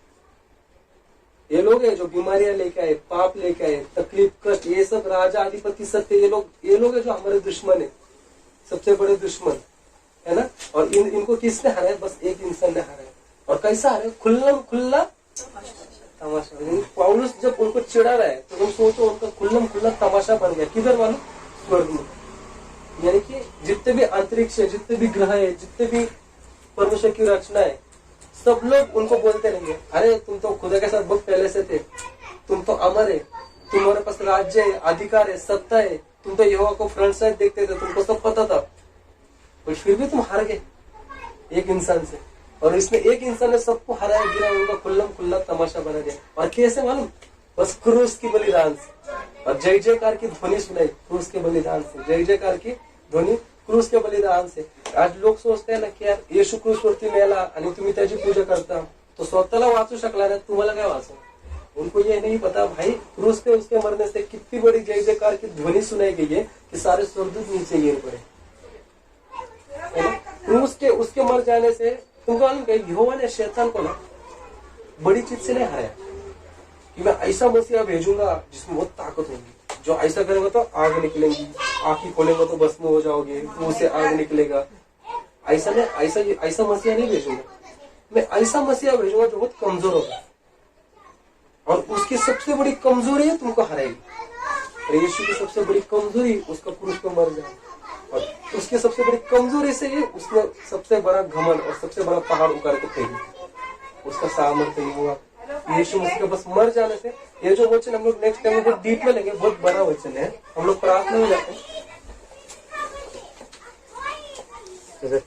S1: ये लोग है जो बीमारियां लेके आए, पाप लेके आए, तकलीफ, कष्ट, ये सब राजा, अधिपति, सत्य, ये लोग है जो हमारे दुश्मन है, सबसे बड़े दुश्मन, है ना। और इनको किसने हराया, बस एक इंसान ने हराया। और कैसा हराया, खुल्लम खुल्ला तमाशा। पौलुस जब उनको चिढ़ा रहा है तो तुम सोचो उनका खुल्लम खुल्ला तमाशा बन गया। किधर मालूम, स्वर्ग में। यानी कि जितने भी अंतरिक्ष है, जितने भी ग्रह है, जितने भी परमेश्वर की रचना है, सब लोग उनको बोलते रहेंगे, अरे तुम तो खुदा के साथ बहुत पहले से थे, तुम तो अमर है, तुम्हारे पास राज्य है, अधिकार है, सत्ता है, तुम तो यहोवा को फ्रंट साइड देखते थे, तुमको सब पता था, पर फिर भी तुम हार गए एक इंसान से। और इसमें एक इंसान ने सबको हराया, गिरा, उनका खुल्लम खुल्ला तमाशा बना दिया। और कैसे मालूम, बस क्रूस की बलिदान से। और जय जयकार की ध्वनि सुनाई क्रूस के बलिदान से, जय जयकार की ध्वनि क्रूस के बलिदान से। आज लोक सोचते हैं ना की यार येशू क्रूस वरती मेला आणि तुम्ही त्याची पूजा करता, तो स्वतःला वाचू शकला नाही, तुम्हाला काय वाचो। उनको ये नहीं पता भाई क्रूस पे उसके मरने से कितनी बड़ी जय जयकार की ध्वनि सुनाई गई है कि सारे स्वर्गदूत नीचे गिर पड़े। क्रूस के उसके मर जाने से तुमको मालूम क्या, यहोवा ने शैतान को ना बड़ी चीज से नहीं हराया कि मैं ऐसा मसीहा भेजूंगा जिसमें बहुत ताकत होगी, जो ऐसा करेगा तो आग निकलेंगी, आंखें खोलेगा तो भस्म हो जाओगे, मुंह से आग निकलेगा। ऐसा मसीहा नहीं भेजूंगा, मैं ऐसा मसीहा भेजूंगा जो बहुत कमजोर होगा और उसकी सबसे बड़ी कमजोरी है तुमको हराएगी। और यीशु की सबसे बड़ी कमजोरी उसका क्रूस पे मर जाए, और उसकी सबसे बड़ी कमजोरी से ही उसने सबसे बड़ा घमंड और सबसे बड़ा पहाड़ उखाड़ के फेंक दिया। उसका सामर्थ्य नहीं हुआ यीशु मसीह के बस मर जाने से। ये जो वचन हम लोग नेक्स्ट टाइम बहुत डीप में लेंगे, बहुत बड़ा वचन है। हम लोग प्रार्थना में जाते हैं।